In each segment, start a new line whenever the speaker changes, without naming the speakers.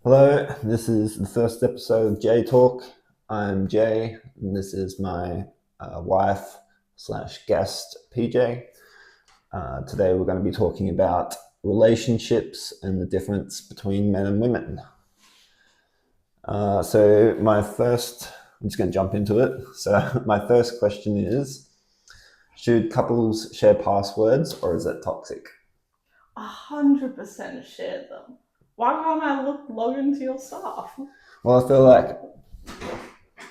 Hello, this is the first episode of J Talk. I'm Jay, and this is my wife slash guest PJ. Today we're going to be talking about relationships and the difference between men and women. I'm just going to jump into it. So my first question is, should couples share passwords or is that toxic?
100% share them. Why can't I log into your stuff?
Well, I feel like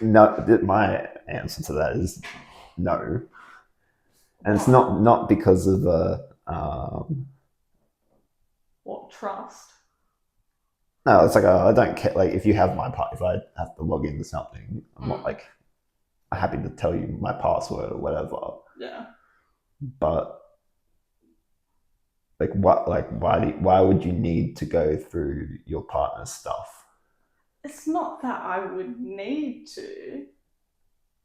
no. My answer to that is no. And it's not because of
What trust?
no, it's like I don't care. Like if you have my if I have to log into something, I'm not like happy to tell you my password or whatever.
Yeah.
But like what, like why would you need to go through your partner's stuff?
It's not that I would need to.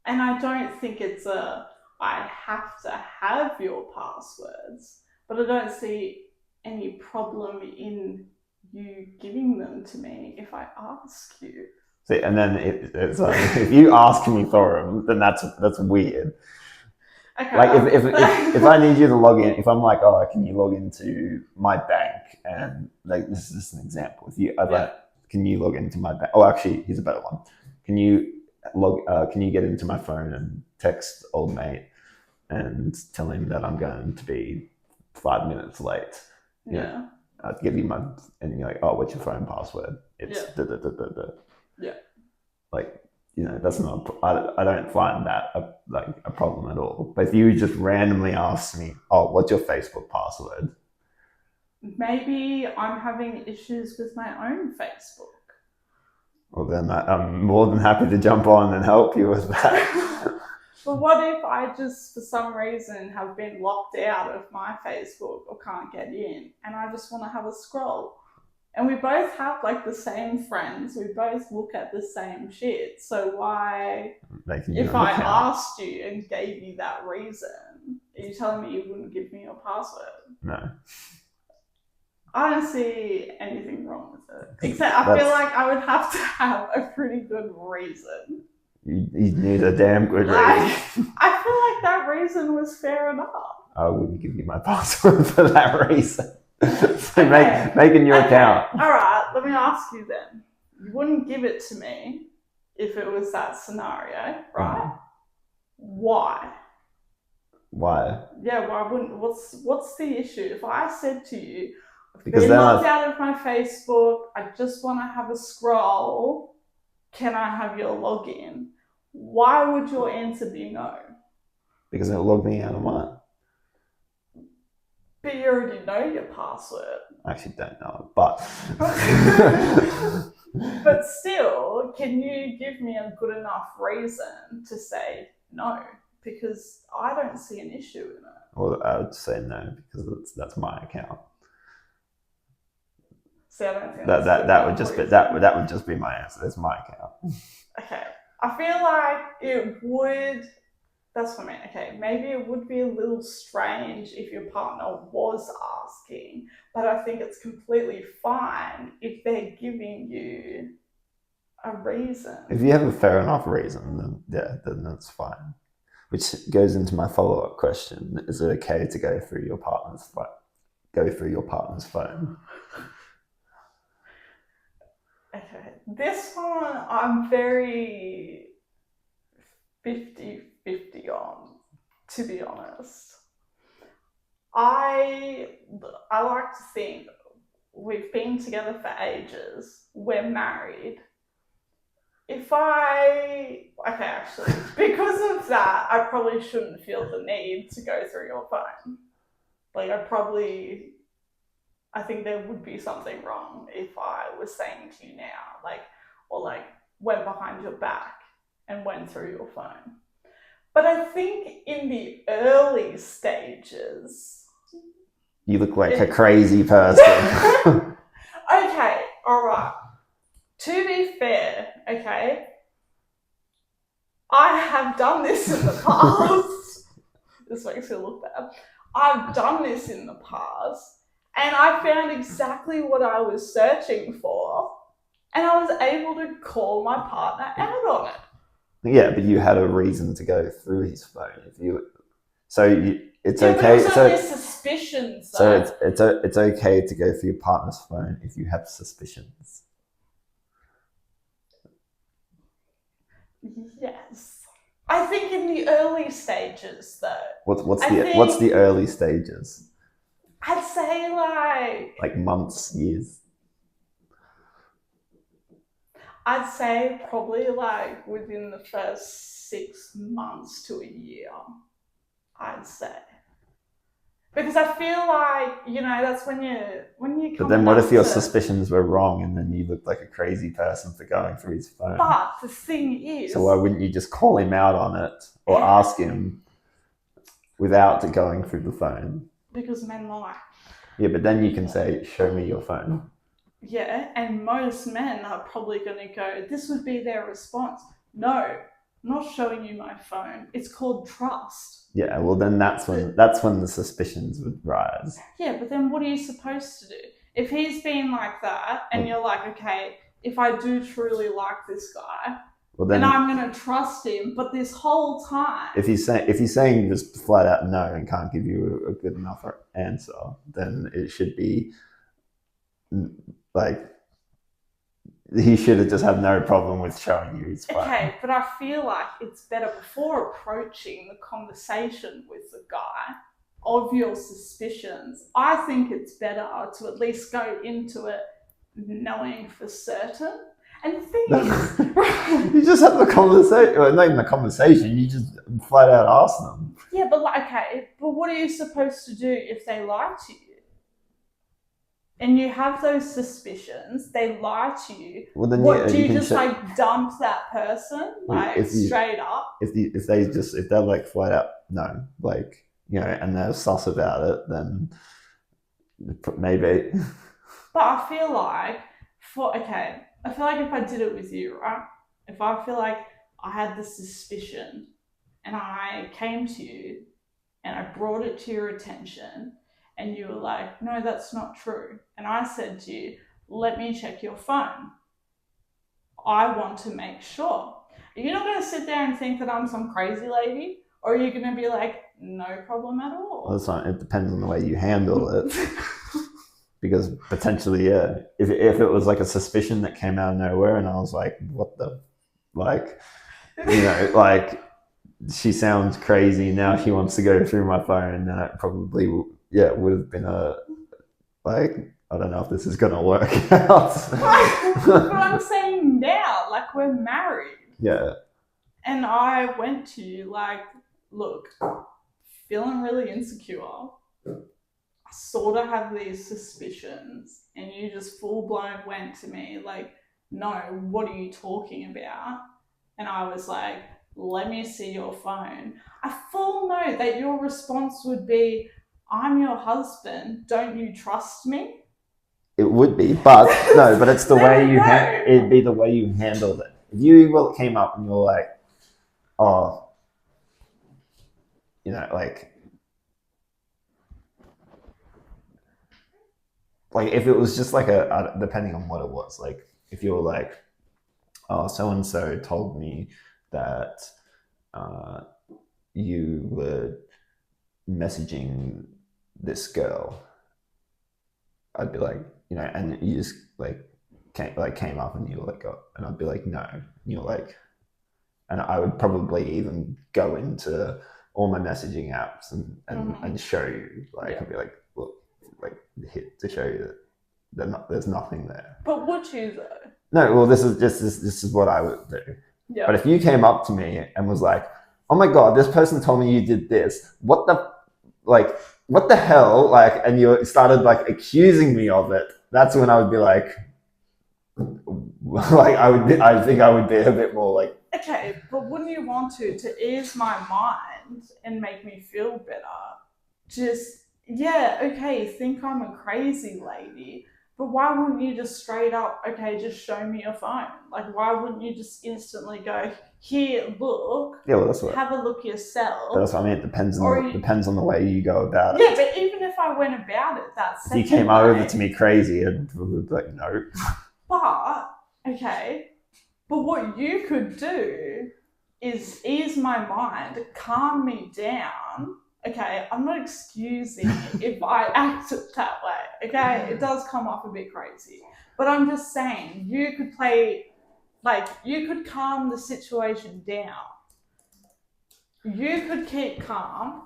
And I don't think it's I have to have your passwords, but I don't see any problem in you giving them to me if I ask you.
See, and then it's like if you ask me for them, then that's weird.
Okay.
Like if I need you to log in, if I'm like, oh, can you log into my bank? And like this is just an example. If you, I'd like, can you log into my bank? Oh, actually, here's a better one. Can you Can you get into my phone and text old mate and tell him that I'm going to be 5 minutes late?
Yeah.
I'd give you my, and you're like, oh, what's your phone password? It's
Yeah.
da da da da da.
Yeah.
Like, that's not, I don't find that a problem at all. But if you just randomly ask me, oh, what's your Facebook password?
Maybe I'm having issues with my own Facebook.
Well, then I'm more than happy to jump on and help you with that.
But what if I just, for some reason, have been locked out of my Facebook or can't get in and I just want to have a scroll? And we both have like the same friends, we both look at the same shit. So why, if I asked you and gave you that reason, are you telling me you wouldn't give me your password?
No.
I don't see anything wrong with it. Except I feel like I would have to have a pretty good reason.
You need a damn good reason.
I feel like that reason was fair enough.
I wouldn't give you my password for that reason. So okay. make a new account.
All right, let me ask you then. You wouldn't give it to me if it was that scenario, right? Mm. Why?
Why?
Yeah, why wouldn't? What's the issue? If I said to you, I've been locked out of my Facebook, I just want to have a scroll, can I have your login? Why would your answer be no?
Because it'll log me out of mine.
But you already know your password.
I actually don't know it, but
but still, can you give me a good enough reason to say no? Because I don't see an issue in it.
Well, I would say no because that's my account.
See, I don't think
that would just be my answer. That's my account.
Okay, I feel like it would. That's what I mean. Okay, maybe it would be a little strange if your partner was asking, but I think it's completely fine if they're giving you a reason.
If you have a fair enough reason, then that's fine. Which goes into my follow-up question: is it okay to go through your partner's phone?
Okay, this one I'm very 50-50 on, to be honest. I like to think we've been together for ages, we're married. Actually, because of that, I probably shouldn't feel the need to go through your phone. Like, I think there would be something wrong if I was saying to you now, or went behind your back and went through your phone. But I think in the early stages,
you look like a crazy person.
Okay, all right. To be fair, okay, I have done this in the past. This makes me look bad. I've done this in the past, and I found exactly what I was searching for, And I was able to call my partner out on it.
Yeah, but you had a reason to go through his phone. It's
Yeah, but it
okay.
was only suspicions.
So it's okay to go through your partner's phone if you have suspicions.
Yes. I think in the early stages, though.
What's the early stages?
I'd say
like months, years.
I'd say probably like within the first 6 months to a year. I'd say. Because I feel like, that's when you
But then what if your suspicions were wrong and then you looked like a crazy person for going through his phone?
But the thing is...
So why wouldn't you just call him out on it or ask him without going through the phone?
Because men lie.
Yeah, but then you can say, show me your phone.
Yeah, and most men are probably going to go, this would be their response. No, I'm not showing you my phone. It's called trust.
Yeah, well then that's when the suspicions would rise.
Yeah, but then what are you supposed to do? If he's been like that and you're like, okay, if I do truly like this guy, then I'm going to trust him, but this whole time...
If he's saying just flat out no and can't give you a good enough answer, then it should be like he should have just had no problem with showing you his phone. Okay,
but I feel like it's better before approaching the conversation with the guy of your suspicions. I think it's better to at least go into it knowing for certain. And the thing is...
You just have the conversation, well, not even the conversation, you just flat out ask them.
Yeah, but but what are you supposed to do if they lie to you? And you have those suspicions, they lie to you. Well, then do you just dump that person straight up?
If they're like flat out no, and they're sus about it, then maybe.
But I feel like if I did it with you, right? If I feel like I had the suspicion and I came to you and I brought it to your attention and you were like, no, that's not true. And I said to you, let me check your phone. I want to make sure. You're not going to sit there and think that I'm some crazy lady, or are you going to be like, no problem at all?
Well, it depends on the way you handle it. Because potentially, yeah, if it was like a suspicion that came out of nowhere and I was like, what the, she sounds crazy, now she wants to go through my phone, then it probably, would have been I don't know if this is going to work out.
But I'm saying now, we're married.
Yeah.
And I went to you look, feeling really insecure. I sort of have these suspicions, and you just full-blown went to me no, what are you talking about? And I was like, let me see your phone. I full know that your response would be, I'm your husband, don't you trust me?
It would be, but no, but it's the way you it'd be the way you handled it. If you came up and you're like, oh, if it was just depending on what it was, if you were like, oh, so-and-so told me that you were messaging this girl, I'd be like, and you just came up and you were like, oh, and I'd be like, no, and you're like, and I would probably even go into all my messaging apps and show you, I'd be like, look, hit to show you that there's nothing there.
But would you though?
No, well, this is what I would do.
Yeah.
But if you came up to me and was like, oh my God, this person told me you did this, what the hell, and you started accusing me of it, that's when I would be like I think I would be a bit more
okay, but wouldn't you want to ease my mind and make me feel better? Just, think I'm a crazy lady, but why wouldn't you just straight up, okay, just show me your phone? Why wouldn't you just instantly go, here, look, have a look yourself?
That's what I mean. It depends on the way you go about it.
Yeah, but even if I went about it that second
if you came over to me crazy, I'd be like, no.
But, Okay. But what you could do is ease my mind, calm me down. Okay, I'm not excusing if I act that way. Okay, it does come off a bit crazy. But I'm just saying, you could you could calm the situation down. You could keep calm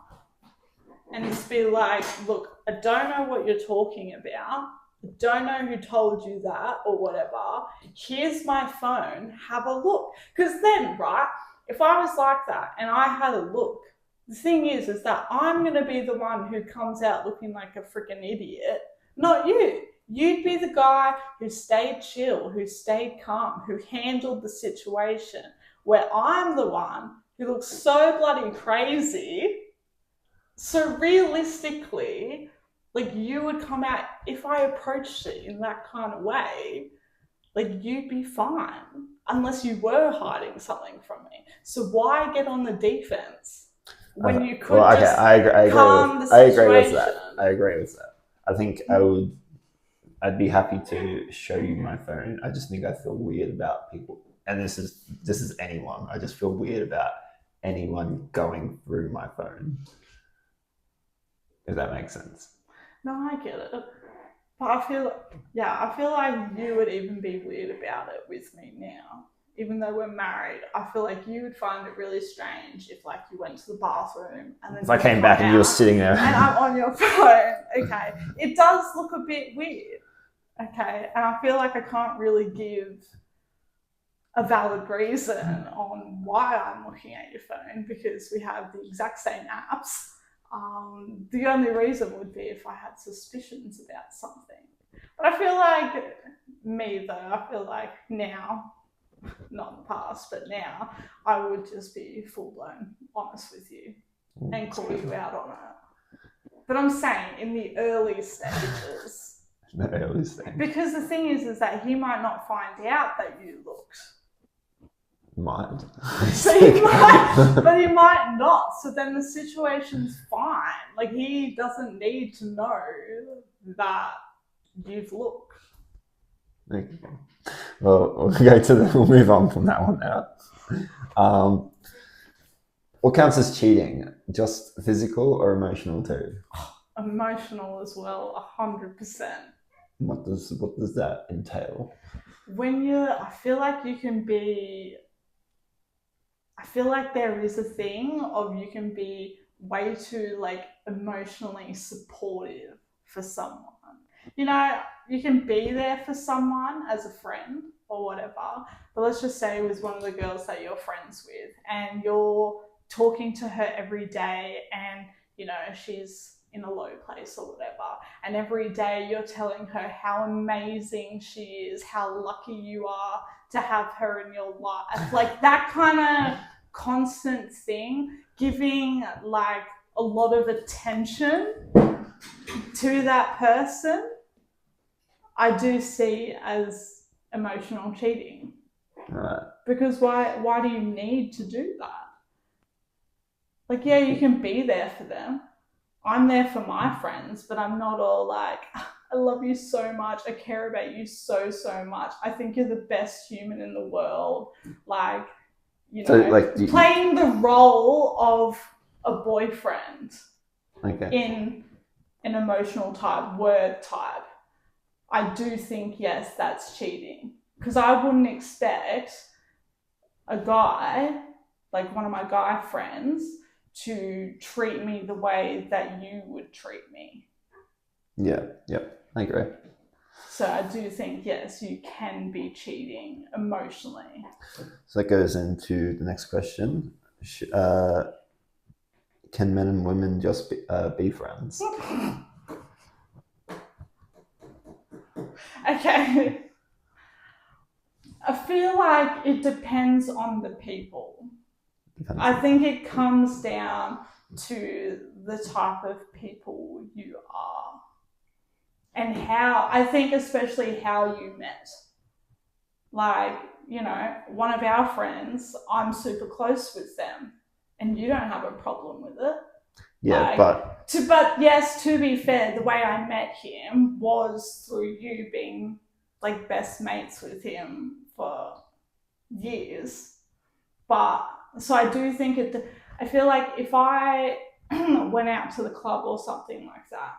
and just be like, look, I don't know what you're talking about. I don't know who told you that or whatever. Here's my phone, have a look. Because then, right, if I was like that and I had a look, the thing is that I'm going to be the one who comes out looking like a freaking idiot, not you. You'd be the guy who stayed chill, who stayed calm, who handled the situation, where I'm the one who looks so bloody crazy. So realistically, like you would come out, if I approached it in that kind of way, like you'd be fine unless you were hiding something from me. So why get on the defense when you could just calm the situation?
I agree with that. I think I'd be happy to show you my phone. I just think I feel weird about people, and this is anyone. I just feel weird about anyone going through my phone. If that makes sense.
No, I get it. But I feel like you would even be weird about it with me now. Even though we're married, I feel like you would find it really strange if like you went to the bathroom and then
if I came back and you were sitting there
and I'm on your phone. Okay. It does look a bit weird. Okay. And I feel like I can't really give a valid reason on why I'm looking at your phone because we have the exact same apps. The only reason would be if I had suspicions about something. But I feel like I feel like now, not in the past, but now, I would just be full blown honest with you and call you out on it. But I'm saying in the early stages. Because the thing is that he might not find out that you looked.
Might.
So he might, but he might not. So then the situation's fine. Like he doesn't need to know that you've looked.
Okay. Well, we'll move on from that one now. What counts as cheating? Just physical or emotional too?
Emotional as well, 100%.
What does that entail?
I feel like you can be. I feel like there is a thing of you can be way too like emotionally supportive for someone. You know, you can be there for someone as a friend or whatever, but let's just say it was one of the girls that you're friends with and you're talking to her every day and, you know, she's in a low place or whatever. And every day you're telling her how amazing she is, how lucky you are to have her in your life. Like that kind of constant thing, giving like a lot of attention to that person, I do see as emotional cheating.
Right.
Because why do you need to do that? Like, yeah, you can be there for them. I'm there for my friends, but I'm not all like, I love you so much. I care about you so, so much. I think you're the best human in the world. Like, you know, so, like, playing the role of a boyfriend in an emotional type, word type. I do think, yes, that's cheating. Because I wouldn't expect a guy, like one of my guy friends, to treat me the way that you would treat me.
Yeah, I agree.
So I do think, yes, you can be cheating emotionally.
So that goes into the next question. Can men and women just be friends?
Okay. I feel like it depends on the people. I think it comes down to the type of people you are and how, I think especially how you met. Like, you know, one of our friends, I'm super close with them and you don't have a problem with it.
Yeah,
like, but yes, to be fair, the way I met him was through you being like best mates with him for years. But so I do think I feel like if I went out to the club or something like that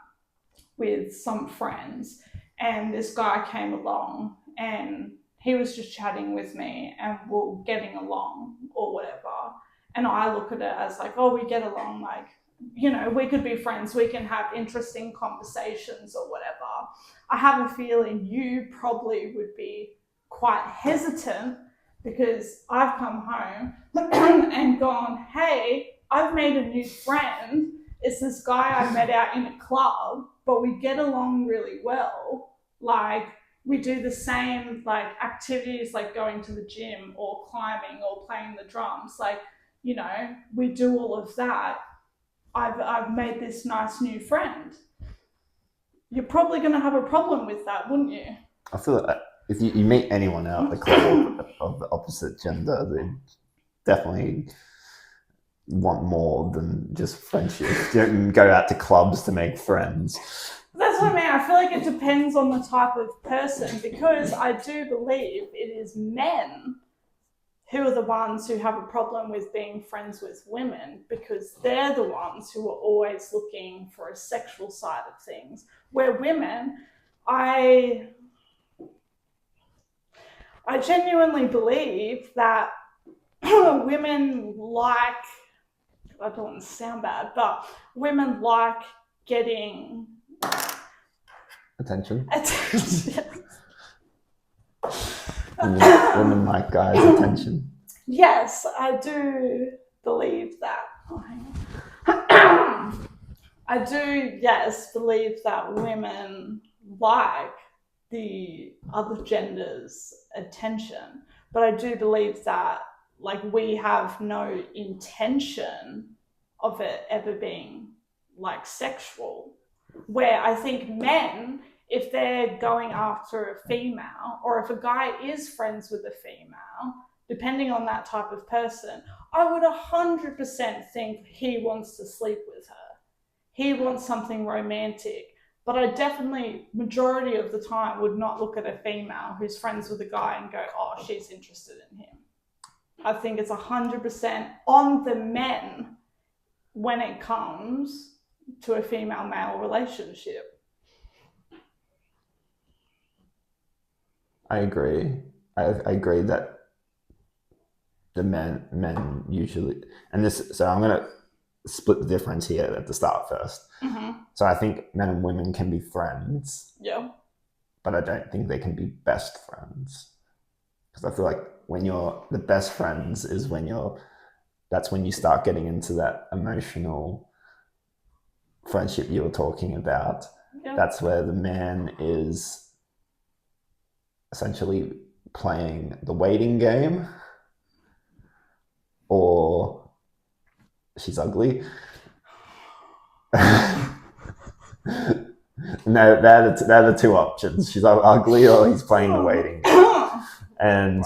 with some friends and this guy came along and he was just chatting with me and we're getting along or whatever, and I look at it as like, oh, we get along, like, you know, we could be friends, we can have interesting conversations or whatever, I have a feeling you probably would be quite hesitant because I've come home and gone, hey, I've made a new friend. It's this guy I met out in a club, but we get along really well. Like, we do the same like activities, like going to the gym or climbing or playing the drums. Like, you know, we do all of that. I've made this nice new friend. You're probably going to have a problem with that, wouldn't you?
I feel like if you meet anyone out at the club of the opposite gender, they definitely want more than just friendship. You don't go out to clubs to make friends.
That's what I mean. I feel like it depends on the type of person, because I do believe it is men who are the ones who have a problem with being friends with women, because they're the ones who are always looking for a sexual side of things. Where women, I genuinely believe that women like, I don't want to sound bad, but women like getting
Attention.
Attention.
Women like guys' attention.
Yes, I do believe that. Oh, hang on. I do, yes, believe that women like the other gender's attention, but I do believe that, like, we have no intention of it ever being like sexual. Where I think men, if they're going after a female, or if a guy is friends with a female, depending on that type of person, I would 100% think he wants to sleep with her. He wants something romantic. But I definitely, majority of the time, would not look at a female who's friends with a guy and go, oh, she's interested in him. I think it's 100% on the men when it comes to a female-male relationship.
I agree. I agree that the men usually, and this, so I'm going to split the difference here at the start first.
Mm-hmm.
So I think men and women can be friends.
Yeah.
But I don't think they can be best friends. Because I feel like when you're the best friends is when that's when you start getting into that emotional friendship you were talking about.
Yeah.
That's where the man is essentially playing the waiting game, or she's ugly. No, they're the two options. She's ugly, or he's playing the waiting game. And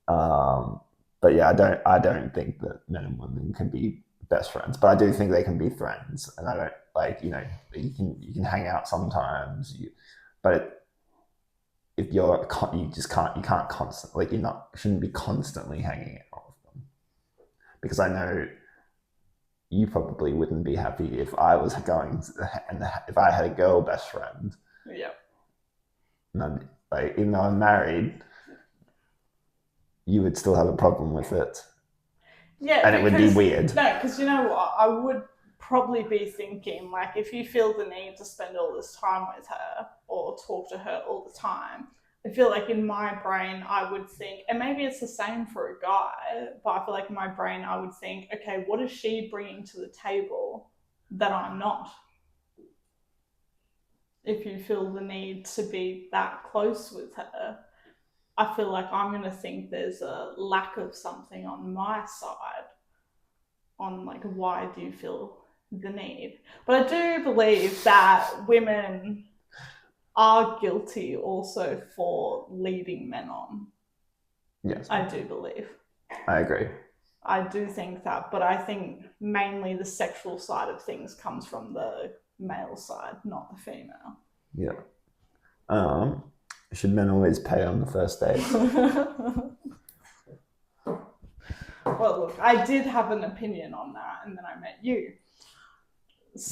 but yeah, I don't think that men and women can be best friends, but I do think they can be friends. And I don't, like, you know, you can hang out sometimes, but if you can't constantly, like, shouldn't be constantly hanging out with them, because I know you probably wouldn't be happy if I was going and if I had a girl best friend.
Yeah.
And like, even though I'm married, you would still have a problem with it.
Yeah.
And it would be weird.
No, because you know what? I would probably be thinking, like, if you feel the need to spend all this time with her or talk to her all the time, I feel like in my brain I would think, and maybe it's the same for a guy, but I feel like in my brain I would think, okay, what is she bringing to the table that I'm not? If you feel the need to be that close with her, I feel like I'm going to think there's a lack of something on my side on, like, why do you feel the need? But I do believe that women are guilty also for leading men on.
Yes.
I do believe.
I agree. I
do think that, but I think mainly the sexual side of things comes from the male side, not the female.
Yeah. Should men always pay on the first date?
Well, look, I did have an opinion on that, and then I met you.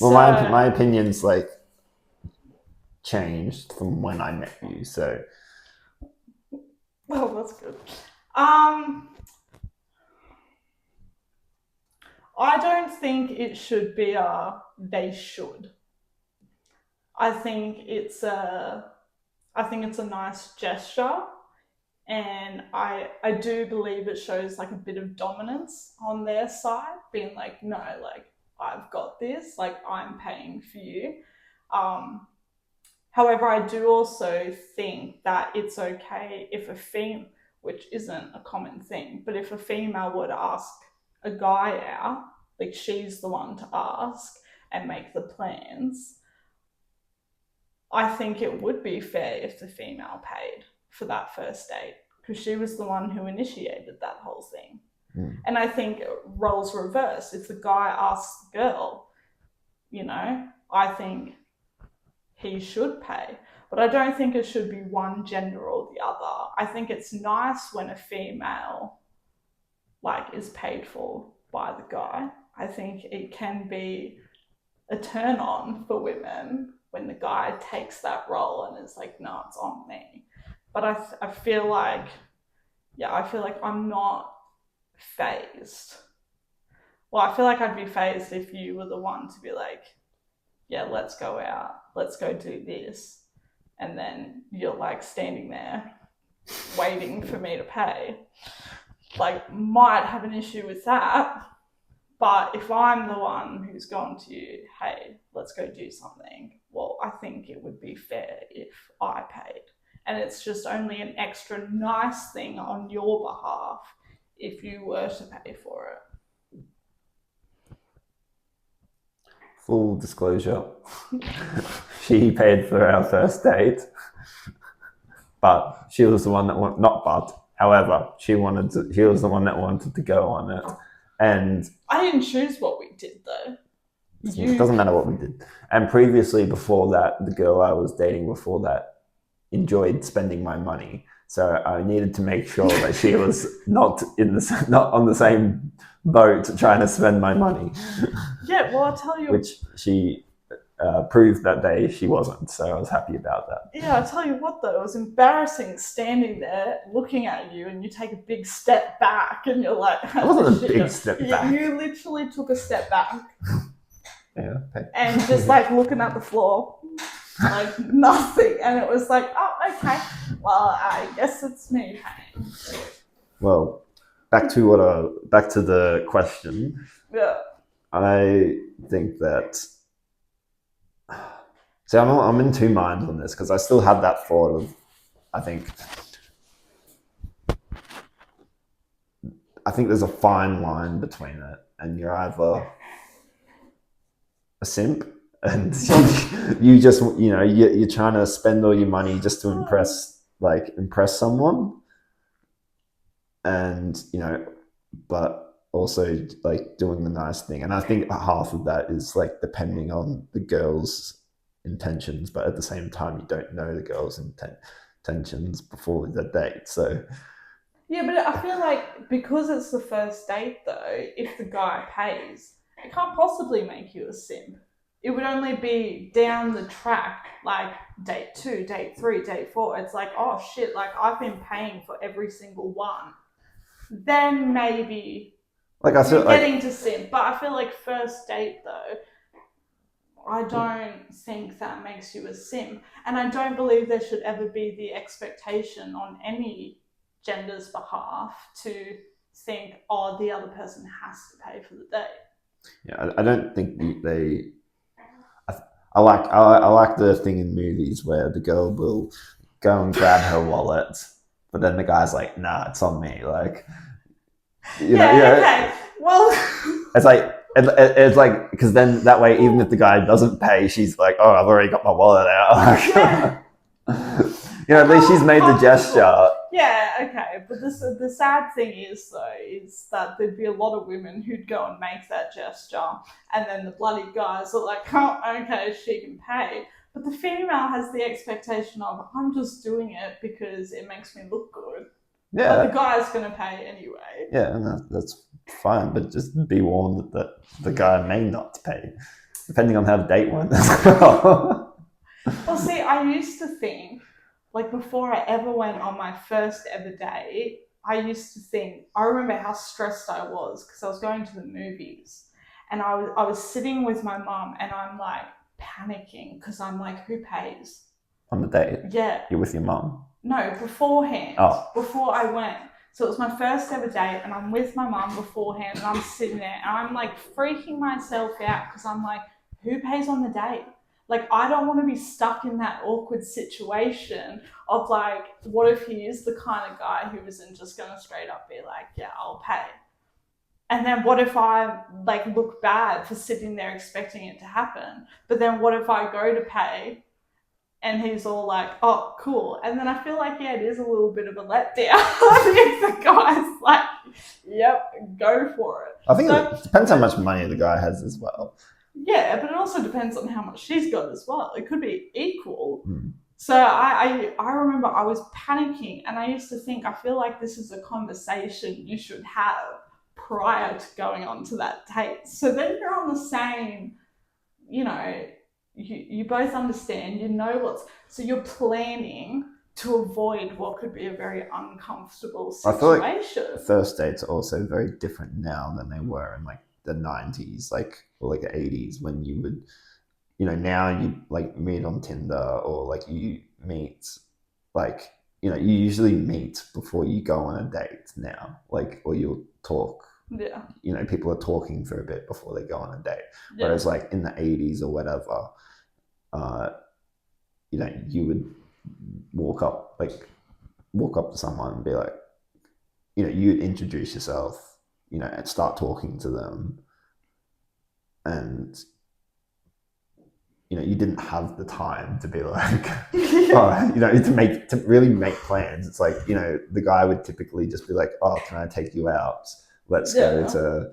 Well, my opinion's like changed from when I met you, so.
Well, that's good. I don't think it should be they should. I think it's a nice gesture, and I do believe it shows like a bit of dominance on their side, being like, no, like I've got this, like I'm paying for you. However, I do also think that it's okay if a female, which isn't a common thing, but if a female would ask a guy out, like she's the one to ask and make the plans, I think it would be fair if the female paid for that first date because she was the one who initiated that whole thing. And I think roles reverse. If the guy asks the girl, I think he should pay. But I don't think it should be one gender or the other. I think it's nice when a female is paid for by the guy. I think it can be a turn on for women when the guy takes that role and is like, no, it's on me. But I feel like I'm not phased. Well, I feel like I'd be phased if you were the one to be like, yeah, let's go out, let's go do this. And then you're like standing there waiting for me to pay. Like, might have an issue with that. But if I'm the one who's gone to you, hey, let's go do something, well, I think it would be fair if I paid. And it's just only an extra nice thing on your behalf if you were to pay for it.
Full disclosure, she paid for our first date, but she was the one that however, she was the one that wanted to go on it. And
I didn't choose what we did though.
It doesn't matter what we did. And previously, before that, the girl I was dating before that enjoyed spending my money. So I needed to make sure that she was not on the same boat trying to spend my money.
Yeah, well, I'll tell you.
Which she proved that day she wasn't. So I was happy about that.
Yeah, I'll tell you what though, it was embarrassing standing there looking at you and you take a big step back and you're like...
It wasn't a big step back.
You literally took a step back.
Yeah. Okay.
And just like looking at the floor. Like nothing. And it was like, oh, okay. Well, I guess it's me paying.
Well, back to the question.
Yeah.
I think that... See, I'm in two minds on this because I still have that thought of, I think there's a fine line between it, and you're either a simp and you just, you're trying to spend all your money just to impress someone, and, but also like doing the nice thing. And I think half of that is like depending on the girl's intentions, but at the same time you don't know the girl's intentions before the date. So
yeah, but I feel like because it's the first date though, if the guy pays, it can't possibly make you a simp. It would only be down the track, like date 2, date 3, date 4. It's like, oh shit, like I've been paying for every single one. Then maybe
like I feel
getting to simp. But I feel like first date though, I don't think that makes you a simp. And I don't believe there should ever be the expectation on any gender's behalf to think, oh, the other person has to pay for the date.
Yeah, I don't think they... I like the thing in movies where the girl will go and grab her wallet, but then the guy's like, nah, it's on me. Like,
okay. Well,
it's like, because then that way, even if the guy doesn't pay, she's like, oh, I've already got my wallet out. At least she's made the gesture.
Yeah, okay. But the sad thing is that there'd be a lot of women who'd go and make that gesture, and then the bloody guys are like, oh, okay, she can pay. But the female has the expectation of, I'm just doing it because it makes me look good.
Yeah.
But the guy's going to pay anyway.
Yeah, and that's fine, but just be warned that the guy may not pay, depending on how the date went as well.
Well, see, I used to think, like before I ever went on my first ever date, I used to think, I remember how stressed I was because I was going to the movies and I was sitting with my mum and I'm like panicking because I'm like, who pays?
On the date?
Yeah.
You're with your mum?
No, beforehand.
Oh.
Before I went. So it was my first ever date and I'm with my mum beforehand and I'm sitting there and I'm like freaking myself out because I'm like, who pays on the date? Like, I don't want to be stuck in that awkward situation of like, what if he is the kind of guy who isn't just going to straight up be like, yeah, I'll pay. And then what if I like look bad for sitting there expecting it to happen? But then what if I go to pay and he's all like, oh, cool. And then I feel like, yeah, it is a little bit of a letdown if the guy's like, yep, go for it.
I think it depends how much money the guy has as well.
Yeah, but it also depends on how much she's got as well. It could be equal. So I remember I was panicking and I used to think, I feel like this is a conversation you should have prior to going on to that date. So then you're on the same, you know, you both understand, you know so you're planning to avoid what could be a very uncomfortable situation.
I feel like first dates are also very different now than they were in like the 90s, or like the 80s, when you would, now you like meet on Tinder, or like you meet, like, you usually meet before you go on a date now, like, or you'll talk.
Yeah.
People are talking for a bit before they go on a date. Yeah. Whereas like in the 80s or whatever, you would walk up to someone and be like, you'd introduce yourself, and start talking to them. And, you didn't have the time to be like, to really make plans. It's like, the guy would typically just be like, oh, can I take you out? Let's go to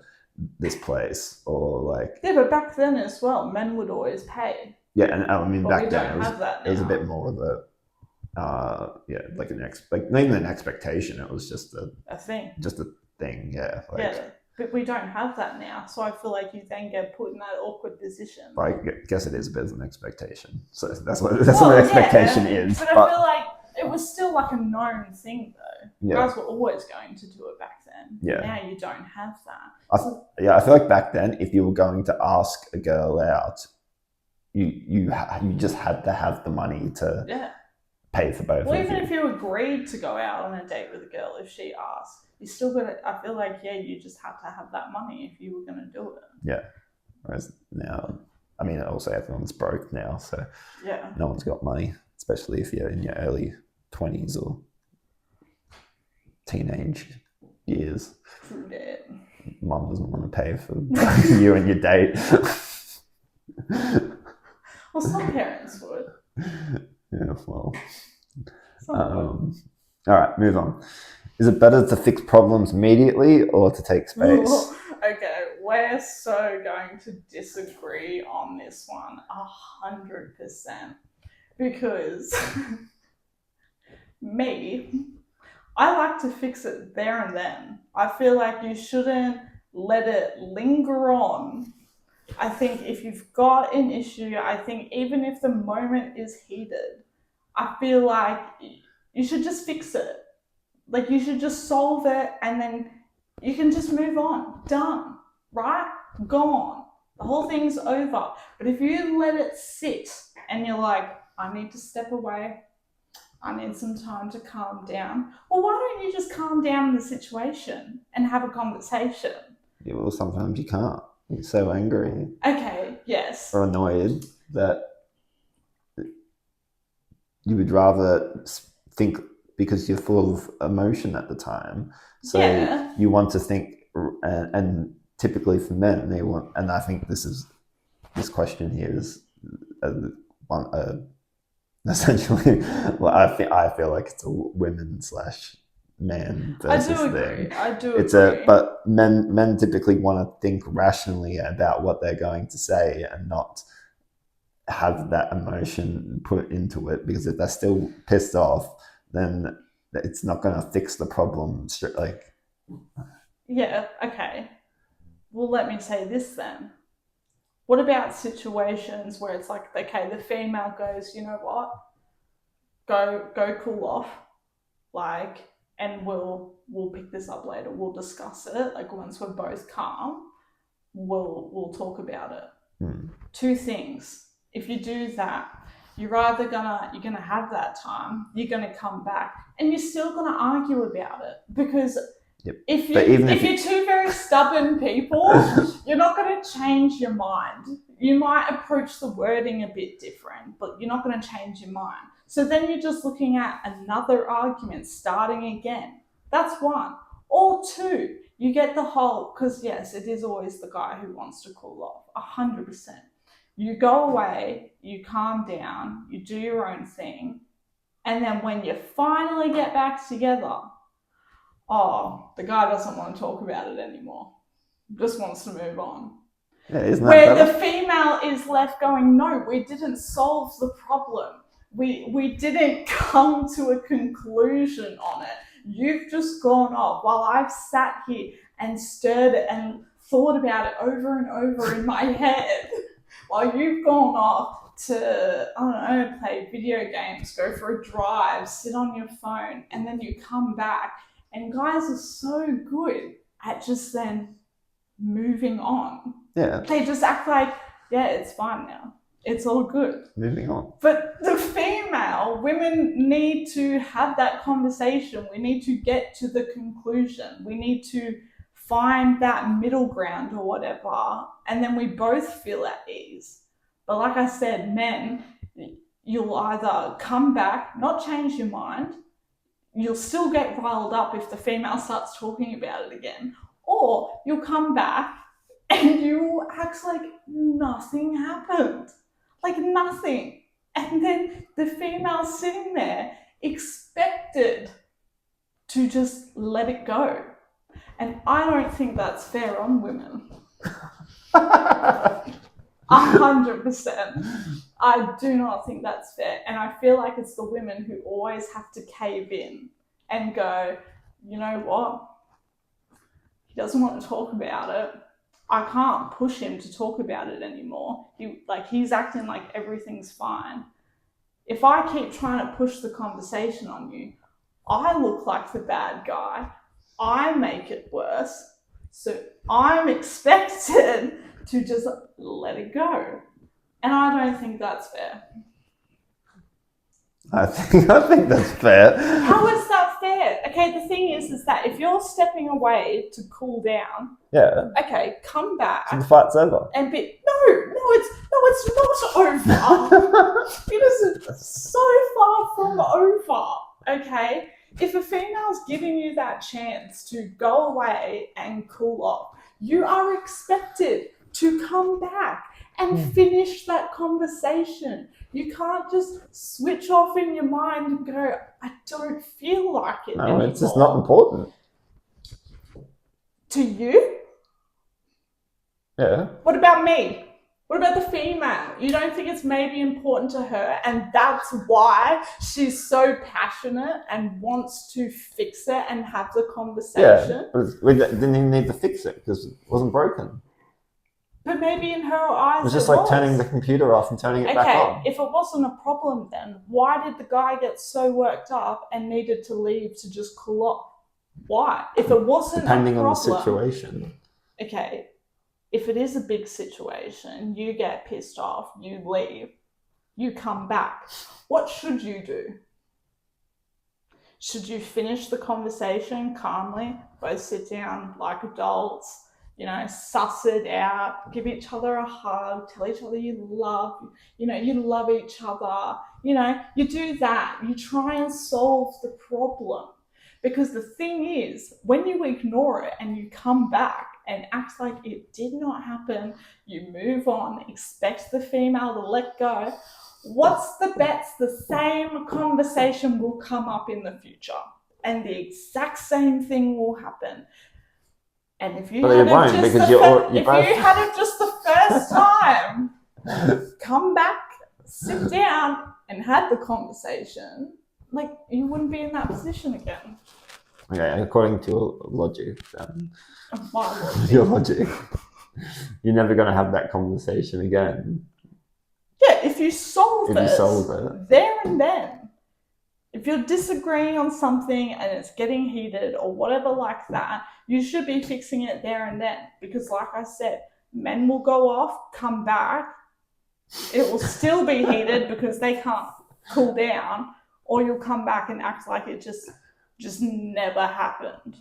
this place, or like.
Yeah, but back then as well, men would always pay.
Yeah, and I mean,
but
back then it was a bit more of a, like not even an expectation. It was just
a thing.
Just a thing, yeah.
Yeah, but we don't have that now, so I feel like you then get put in that awkward position.
I guess it is a bit of an expectation. So that's what an expectation is.
But I feel like it was still like a known thing, though.
Yeah.
Guys were always going to do it back then.
Yeah.
Now you don't have that.
I feel like back then, if you were going to ask a girl out, you just had to have the money to pay for both.
Well, even if you agreed to go out on a date with a girl, if she asked, you still got to. I feel like you just had to have that money if you were going to do it.
Yeah. Whereas now, I mean, also everyone's broke now, so no one's got money, especially if you're in your early 20s or teenage years.
True that.
Mum doesn't want to pay for you and your date.
Well, some parents would.
Yeah, well. All right, move on. Is it better to fix problems immediately or to take space?
Okay, we're so going to disagree on this one 100%. Because I like to fix it there and then. I feel like you shouldn't let it linger on. I think if you've got an issue, I think even if the moment is heated, I feel like you should just fix it. Like, you should just solve it and then you can just move on. Done. Right? Gone. The whole thing's over. But if you let it sit and you're like, I need to step away, I need some time to calm down. Well, why don't you just calm down in the situation and have a conversation?
Yeah, well, sometimes you can't. You're so angry.
Okay, yes.
Or annoyed that you would rather think, because you're full of emotion at the time. So you want to think, and typically for men, they want, and I think this question here is essentially, well, I feel like it's a women / man versus thing.
I do agree.
But men typically want to think rationally about what they're going to say and not have that emotion put into it, because if they're still pissed off, then it's not going to fix the problem. Like,
yeah, okay. Well, let me say this then. What about situations where it's like, okay, the female goes, you know what? Go cool off. Like, and we'll pick this up later. We'll discuss it. Like, once we're both calm, we'll talk about it. Two things. If you do that, you're gonna have that time, you're gonna come back, and you're still gonna argue about it, because if you're two very stubborn people, you're not going to change your mind. You might approach the wording a bit different, but you're not going to change your mind. So then you're just looking at another argument starting again. That's one. Or two, you get the whole, because yes, it is always the guy who wants to cool off, 100%. You go away, you calm down, you do your own thing, and then when you finally get back together, oh, the guy doesn't want to talk about it anymore. Just wants to move on.
Yeah, isn't that
Where
better?
the female is left going, no, we didn't solve the problem. We didn't come to a conclusion on it. You've just gone off while I've sat here and stirred it and thought about it over and over in my head. While you've gone off to, I don't know, play video games, go for a drive, sit on your phone, and then you come back. And guys are so good at just then moving on.
Yeah.
They just act like, yeah, it's fine now. It's all good.
Moving on.
But the female, women need to have that conversation. We need to get to the conclusion. We need to find that middle ground or whatever. And then we both feel at ease. But like I said, men, you'll either come back, not change your mind. You'll still get riled up if the female starts talking about it again. Or you'll come back and you act like nothing happened. Like nothing. And then the female's sitting there expected to just let it go. And I don't think that's fair on women. 100%. I do not think that's fair. And I feel like it's the women who always have to cave in and go, you know what? He doesn't want to talk about it. I can't push him to talk about it anymore. He's acting like everything's fine. If I keep trying to push the conversation on you, I look like the bad guy. I make it worse. So I'm expected to just let it go. And I don't think that's fair.
I think that's fair.
How is that fair? Okay, the thing is that if you're stepping away to cool down,
Yeah.
okay, come back.
So the fight's over.
And it's not over. It is so far from over. Okay, if a female's giving you that chance to go away and cool off, you are expected to come back and finish that conversation. You can't just switch off in your mind and go, I don't feel like it anymore.
It's just not important.
To you?
Yeah.
What about me? What about the female? You don't think it's maybe important to her, and that's why she's so passionate and wants to fix it and have the conversation?
Yeah, but we didn't even need to fix it because it wasn't broken.
But maybe in her eyes
it was just like turning the computer off and turning it back on.
If it wasn't a problem then, why did the guy get so worked up and needed to leave to just cool off? Why? If it wasn't
Depending
a problem,
on the situation.
Okay, if it is a big situation, you get pissed off, you leave, you come back. What should you do? Should you finish the conversation calmly, both sit down like adults, suss it out, give each other a hug, tell each other you love each other, you do that, you try and solve the problem. Because the thing is, when you ignore it and you come back and act like it did not happen, you move on, expect the female to let go, what's the bets? The same conversation will come up in the future and the exact same thing will happen. And if you had it just the first time, come back sit down and had the conversation, like, you wouldn't be in that position again.
Okay, according to your logic,
My logic.
your logic, you're never going to have that conversation again.
Yeah, if you solve
it
there and then. If you're disagreeing on something and it's getting heated or whatever like that, you should be fixing it there and then. Because like I said, men will go off, come back, it will still be heated because they can't cool down, or you'll come back and act like it just never happened.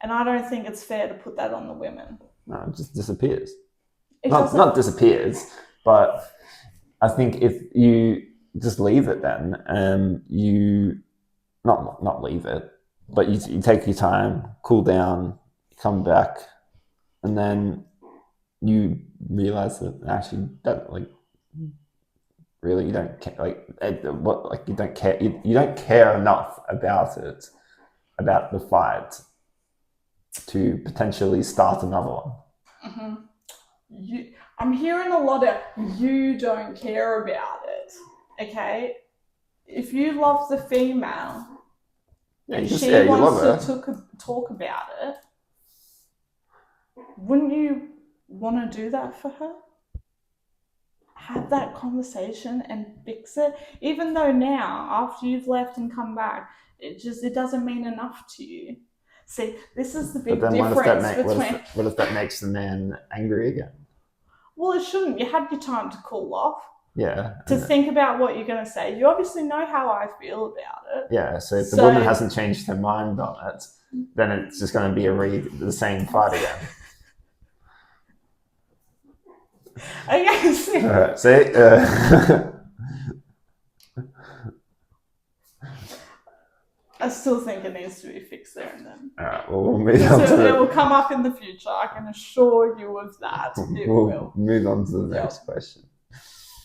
And I don't think it's fair to put that on the women.
No, it just disappears.
It
not disappears, but I think if you just leave it then, you not leave it, but you take your time, cool down, come back, and then you realize that actually that like really you don't care, you don't care, you don't care enough about it, about the fight, to potentially start another one.
Mm-hmm. I'm hearing a lot of you don't care about it. Okay, if you love the female, and she wants to talk about it, wouldn't you want to do that for her? Have that conversation and fix it. Even though now, after you've left and come back, it doesn't mean enough to you. See, this is the big difference between.
What if that makes the man angry again?
Well, it shouldn't. You had your time to cool off.
Yeah.
To think about what you're going to say. You obviously know how I feel about it.
Yeah. So if the woman hasn't changed her mind on it, then it's just going to be the same fight again.
Okay. See.
All right. See.
I still think it needs to be fixed there and then.
All right. Well, we'll move on to
it will come up in the future. I can assure you of that.
We'll move on to the next question.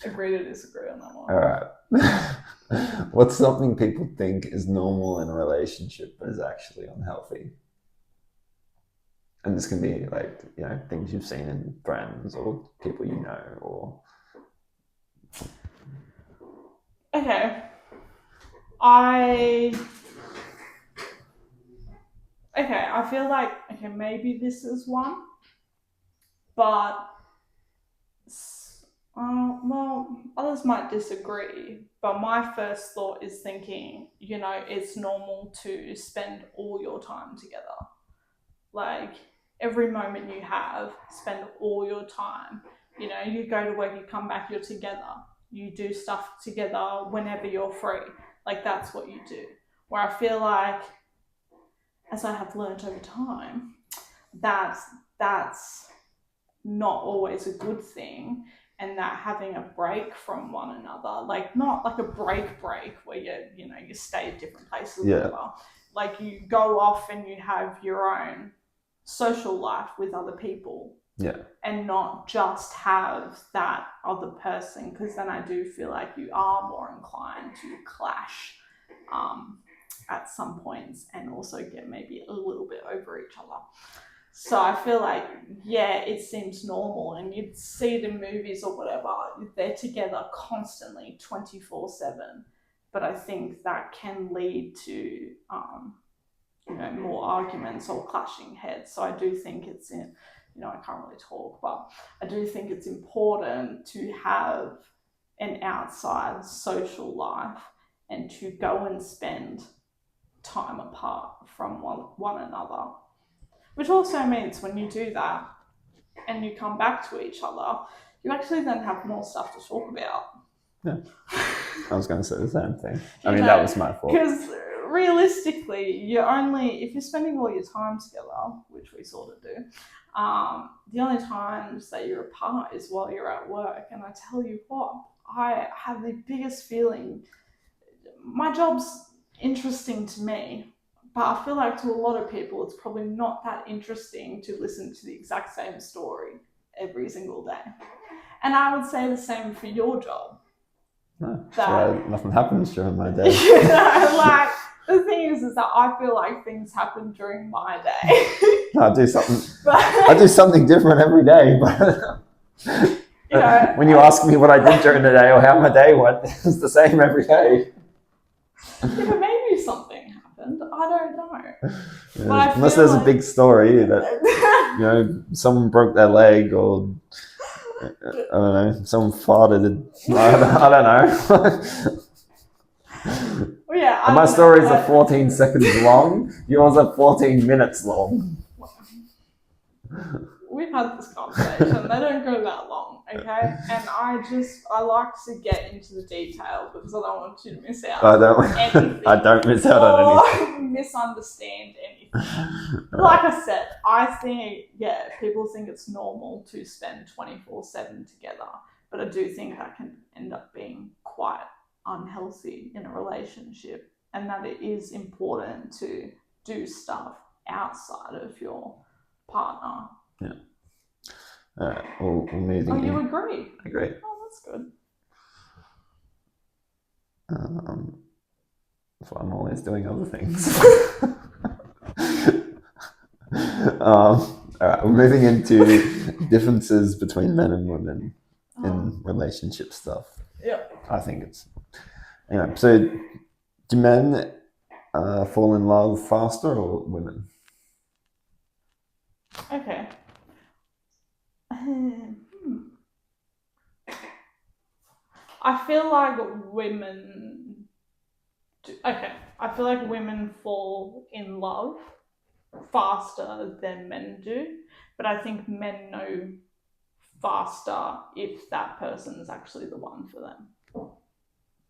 Agree to disagree on that one.
All right. What's something people think is normal in a relationship but is actually unhealthy? And this can be like, things you've seen in friends or people you know, or.
Okay. I feel like, maybe this is one, but others might disagree, but my first thought is thinking, it's normal to spend all your time together. Like, every moment you have, spend all your time. You go to work, you come back, you're together. You do stuff together whenever you're free. Like, that's what you do. Where I feel like, as I have learned over time, that's not always a good thing. And that having a break from one another, like not like a break where you stay at different places,
yeah.
or whatever. Like, you go off and you have your own social life with other people,
yeah,
and not just have that other person, because then I do feel like you are more inclined to clash at some points and also get maybe a little bit over each other. So I feel like, it seems normal, and you'd see it in movies or whatever, they're together constantly 24/7, but I think that can lead to more arguments or clashing heads. So I do think it's I can't really talk, but I do think it's important to have an outside social life and to go and spend time apart from one another. Which also means when you do that and you come back to each other, you actually then have more stuff to talk about.
Yeah. I was going to say the same thing. That was my fault.
Because realistically, if you're spending all your time together, which we sort of do, the only times that you're apart is while you're at work. And I tell you what, I have the biggest feeling. My job's interesting to me, but I feel like to a lot of people, it's probably not that interesting to listen to the exact same story every single day. And I would say the same for your job.
No, nothing happens during my day.
Like, the thing is that I feel like things happen during my day.
I do something. I do something different every day, but When you ask me what I did during the day or how my day went, it's the same every day.
Yeah, but maybe something happened. I don't know.
Yeah, unless there's a big story that someone broke their leg or I don't know, someone farted. I don't know.
Well, yeah,
and my stories are 14 seconds long. Yours are 14 minutes long.
We've had this conversation. They don't go that long, okay? And I like to get into the detail because I don't want you to miss out on anything.
I don't miss out on anything.
Misunderstand anything. Like I said, I think, people think it's normal to spend 24/7 together, but I do think that can end up being quite unhealthy in a relationship, and that it is important to do stuff outside of your partner.
Yeah. All right. We're moving.
Oh, you agree?
Agree.
Oh, that's good.
So I'm always doing other things. All right. We're moving into differences between men and women in relationship stuff.
Yep.
I think it's anyway. So, do men fall in love faster or women?
Okay. I feel like women I feel like women fall in love faster than men do, but I think men know faster if that person is actually the one for them.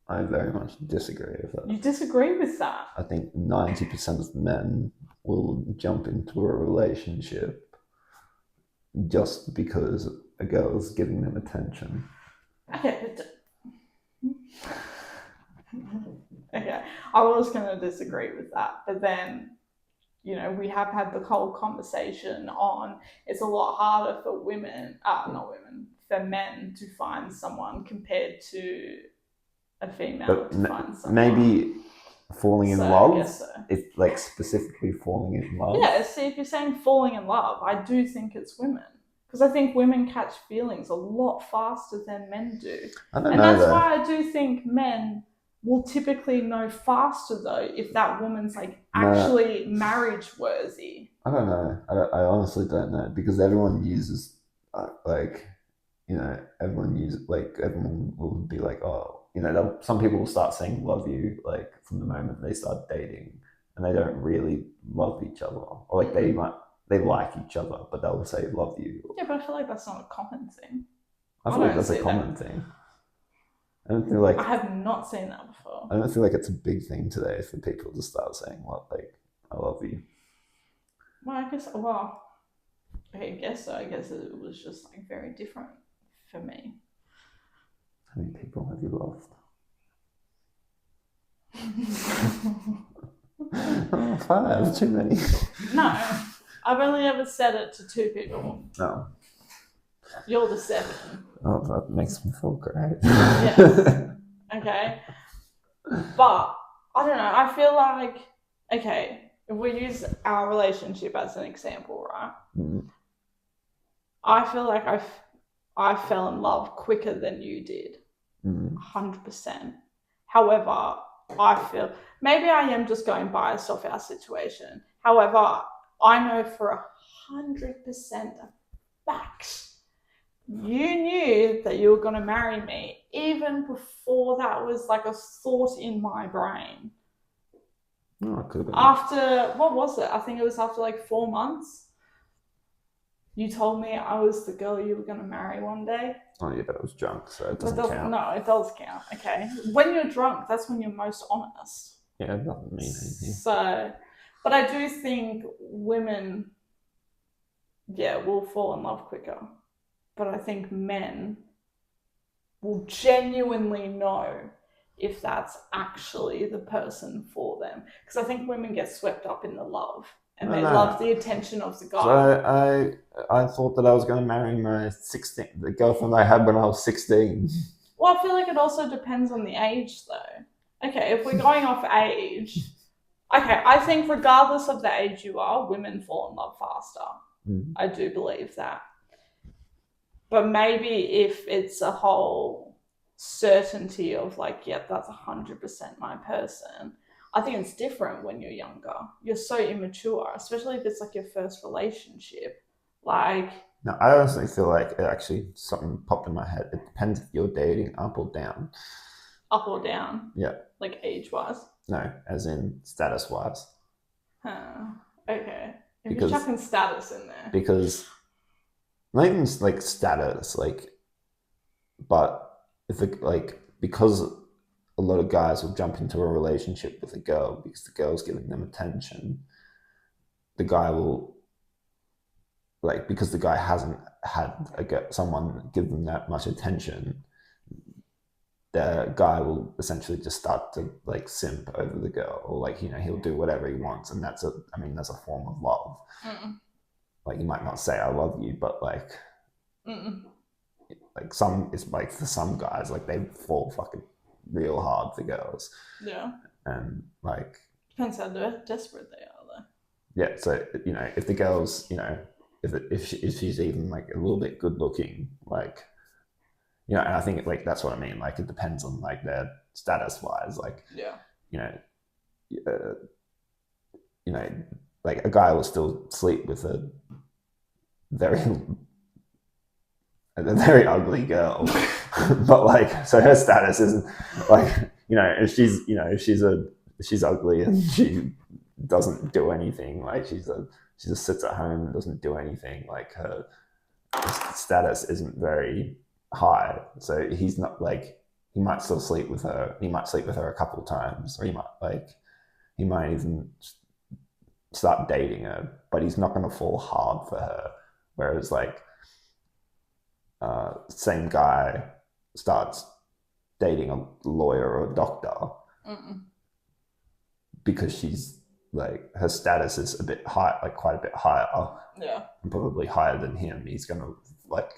I very much disagree with that.
You disagree with that?
I think 90% of men will jump into a relationship just because a girl's giving them attention.
Okay, I was going to disagree with that, but then, we have had the whole conversation on it's a lot harder for for men to find someone compared to a female to find someone.
Maybe falling in love?
I guess so.
It's like specifically falling in love?
Yeah, see, if you're saying falling in love, I do think it's women. Because I think women catch feelings a lot faster than men do. And that's why I do think men will typically know faster, though, if that woman's actually marriage worthy.
I don't know. I honestly don't know, because everyone uses everyone will be like, oh, some people will start saying love you from the moment they start dating, and they don't really love each other, or they like each other, but they'll say love you.
Yeah, but I feel like that's not a common thing.
I feel like that's a common thing. I don't feel like
I have not seen that before.
I don't feel like it's a big thing today for people to start saying I love you.
Well, I guess so. I guess it was just very different for me.
How many people have you loved? 5, too many.
No, I've only ever said it to 2 people.
No.
You're the 7.
Oh, that makes me feel great.
Yes. Okay. But, I don't know, I feel like, okay, if we use our relationship as an example, right?
Mm.
I feel like I fell in love quicker than you did. 100%. However, I feel, maybe I am just going biased off our situation. However, I know for 100% fact you knew that you were going to marry me even before that was a thought in my brain.
Oh, it could have been.
After, what was it? I think it was after 4 months. You told me I was the girl you were going to marry one day.
Oh yeah, but I was drunk, so it doesn't count.
No, it does count. Okay. When you're drunk, that's when you're most honest.
Yeah, it doesn't mean anything.
So, but I do think women, will fall in love quicker. But I think men will genuinely know if that's actually the person for them. Because I think women get swept up in the love. And they love the attention of the guy.
So I thought that I was going to marry the girlfriend I had when I was 16.
Well, I feel like it also depends on the age, though. Okay, if we're going off age, I think regardless of the age you are, women fall in love faster. I do believe that. But maybe if it's a whole certainty of like, yeah, that's 100% my person. I think it's different when you're younger. You're so immature, especially if it's like your first relationship. Like,
No, I honestly feel like it actually something popped in my head. It depends if you're dating up or down.
up or down,
Yeah.
like age-wise.
No, as in status wise.
Huh. Okay. If
Because-
you're chucking status in there.
Because not even like status, like, but if it, like, because a lot of guys will jump into a relationship with a girl because the girl's giving them attention, the guy will, like, because the guy hasn't had someone give them that much attention, the guy will essentially just start to like simp over the girl, or like, you know, he'll do whatever he wants, and that's a form of love.
Mm-mm.
Like, you might not say I love you, but like,
Mm-mm.
like it's like for some guys, like they fall fucking real hard for girls.
Yeah.
And like,
depends how desperate they are, though.
Yeah, so, you know, if the girl's, you know, if she's even like a little bit good looking, like, you know, and I think like that's what I mean. Like, it depends on like their status wise. Like,
yeah,
you know, like a guy will still sleep with a very ugly girl, but like, so her status isn't like, you know, if she's ugly and she doesn't do anything, like she just sits at home and doesn't do anything, like her status isn't very high. So he's not like, he might still sleep with her. He might sleep with her a couple of times, or he might even start dating her, but he's not going to fall hard for her. Whereas like, same guy starts dating a lawyer or a doctor because she's like, her status is a bit high, like quite a bit higher.
Yeah.
And probably higher than him. He's gonna like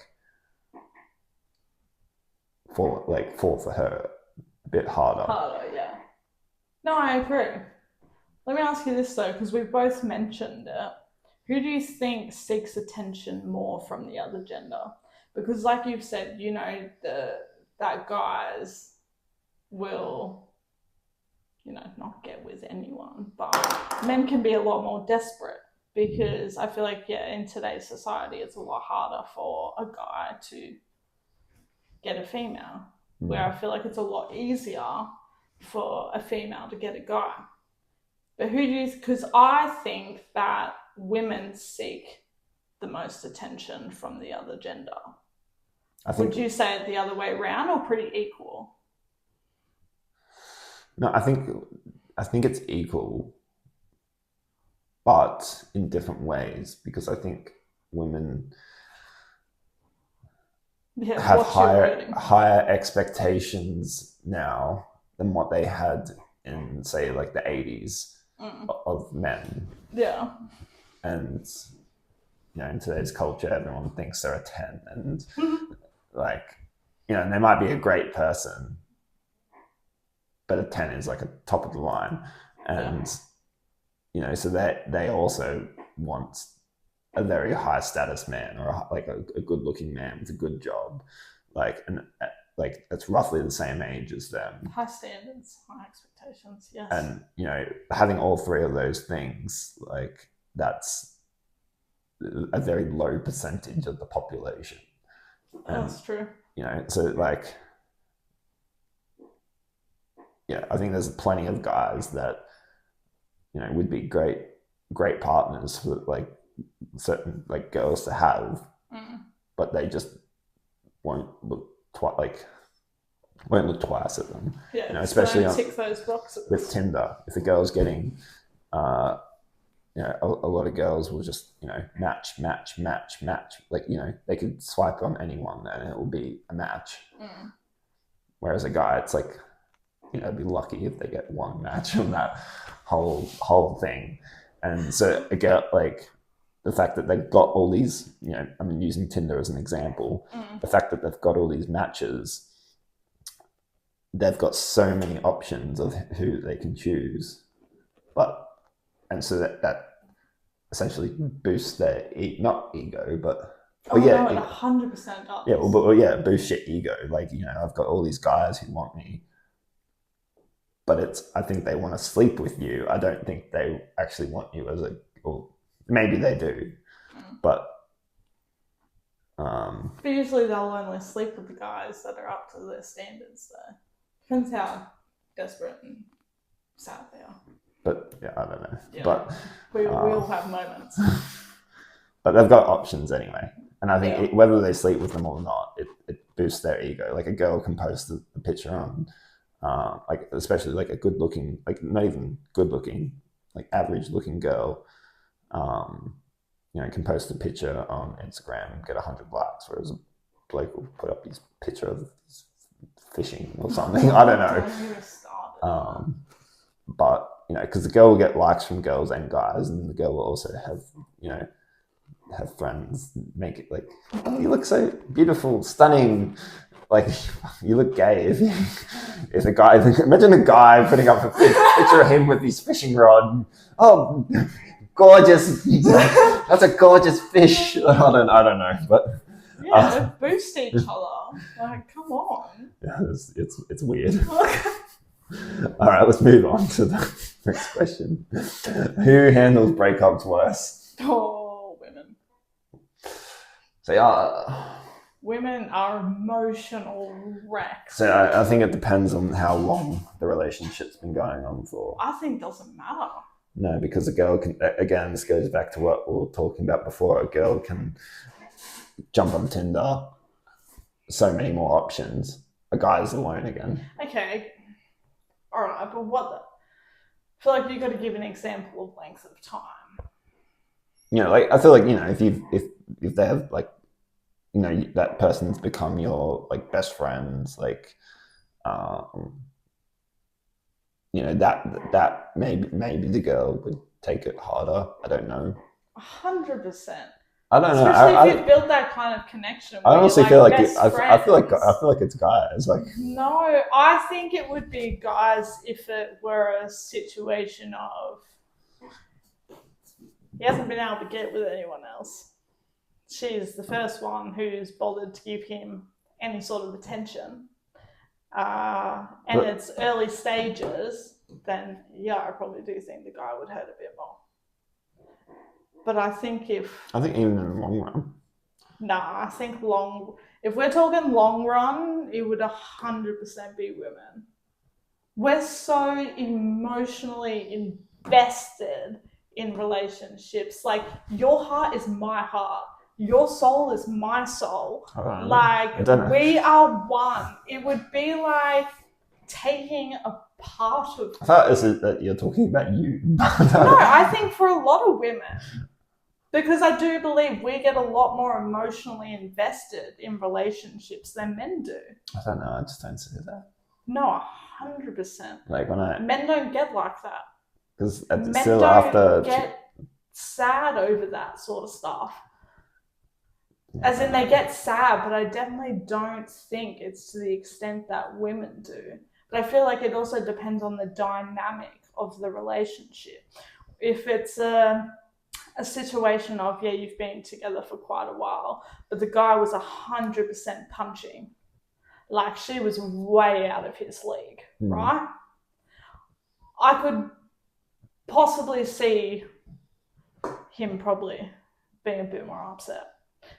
fall for her a bit harder.
Yeah. No, I agree. Let me ask you this though, because we both mentioned it. Who do you think seeks attention more from the other gender? Because like you've said, you know, that guys will, you know, not get with anyone, but men can be a lot more desperate, because I feel like, yeah, in today's society, it's a lot harder for a guy to get a female, where I feel like it's a lot easier for a female to get a guy. But because I think that women seek the most attention from the other gender. Would you say it the other way around, or pretty equal?
No, I think it's equal, but in different ways, because I think women have higher expectations now than what they had in, say, like the 80s of men.
Yeah.
And, you know, in today's culture, everyone thinks they're a 10, and like, you know, and they might be a great person, but a 10 is like a top of the line. And, you know, so they also want a very high status man, or like a good looking man with a good job, like, and like that's roughly the same age as them.
High standards, high expectations, yes.
And, you know, having all three of those things, like, that's a very low percentage of the population. And,
that's true.
You know, so like, yeah, I think there's plenty of guys that, you know, would be great partners for like certain like girls to have, but they just won't look twice at them.
Yeah,
you know, especially
tick those boxes
with Tinder. If a girl's getting, you know, a lot of girls will just, you know, match. Like, you know, they could swipe on anyone and it will be a match. Whereas a guy, it's like, you know, be lucky if they get one match on that whole thing. And so a girl, like, the fact that they've got all these, you know, I'm using Tinder as an example, the fact that they've got all these matches, they've got so many options of who they can choose. And so that essentially boosts their, not ego, but
Oh, no, it 100% does.
Yeah, it boosts your ego. Like, I've got all these guys who want me, but I think they want to sleep with you. I don't think they actually want you or maybe they do, but
usually they'll only sleep with the guys that are up to their standards, though. Depends how desperate and sad they are.
But yeah, I don't know.
Yeah.
But
we all have moments.
But they've got options anyway, and I think whether they sleep with them or not, it boosts their ego. Like a girl can post a picture on, like especially like a good looking, like not even good looking, like average looking girl, can post a picture on Instagram and get 100 likes, whereas a bloke will put up his picture of fishing or something. I don't know. But because the girl will get likes from girls and guys, and the girl will also have friends make it like, oh, you look so beautiful, stunning. Like, you look gay if a guy. Imagine a guy putting up a picture of him with his fishing rod. Oh, gorgeous! That's a gorgeous fish. I don't know, but
they boost each other. Like, come on.
Yeah, it's weird. All right, let's move on to the next question. Who handles breakups worse?
Oh, women.
So
women are emotional wrecks.
So I think it depends on how long the relationship's been going on for.
I think it doesn't matter.
No, because a girl can, again, this goes back to what we were talking about before, a girl can jump on Tinder, so many more options. A guy's alone again.
Okay. All right, but I feel like you've got to give an example of length of time.
Like I feel like, if they have like, that person's become your like best friends, like, that maybe the girl would take it harder. I don't know.
100%.
I don't know.
Especially if you build that kind of connection.
I honestly feel like
I
feel like it's guys. Like,
no, I think it would be guys if it were a situation of he hasn't been able to get with anyone else. She's the first one who's bothered to give him any sort of attention, and it's early stages. Then I probably do think the guy would hurt a bit more. But I think even
in the long run.
Nah, I think if we're talking long run, it would 100% be women. We're so emotionally invested in relationships. Like, your heart is my heart. Your soul is my soul. Like, we are one. It would be like taking a part of...
I thought that you're talking about you.
No, I think for a lot of women... Because I do believe we get a lot more emotionally invested in relationships than men do.
I don't know. I just don't see that.
No, 100%.
Like
men don't get like that.
Because
men don't get sad over that sort of stuff. Yeah. As in, they get sad, but I definitely don't think it's to the extent that women do. But I feel like it also depends on the dynamic of the relationship. If it's a situation of, you've been together for quite a while, but the guy was 100% punching. Like, she was way out of his league, right? I could possibly see him probably being a bit more upset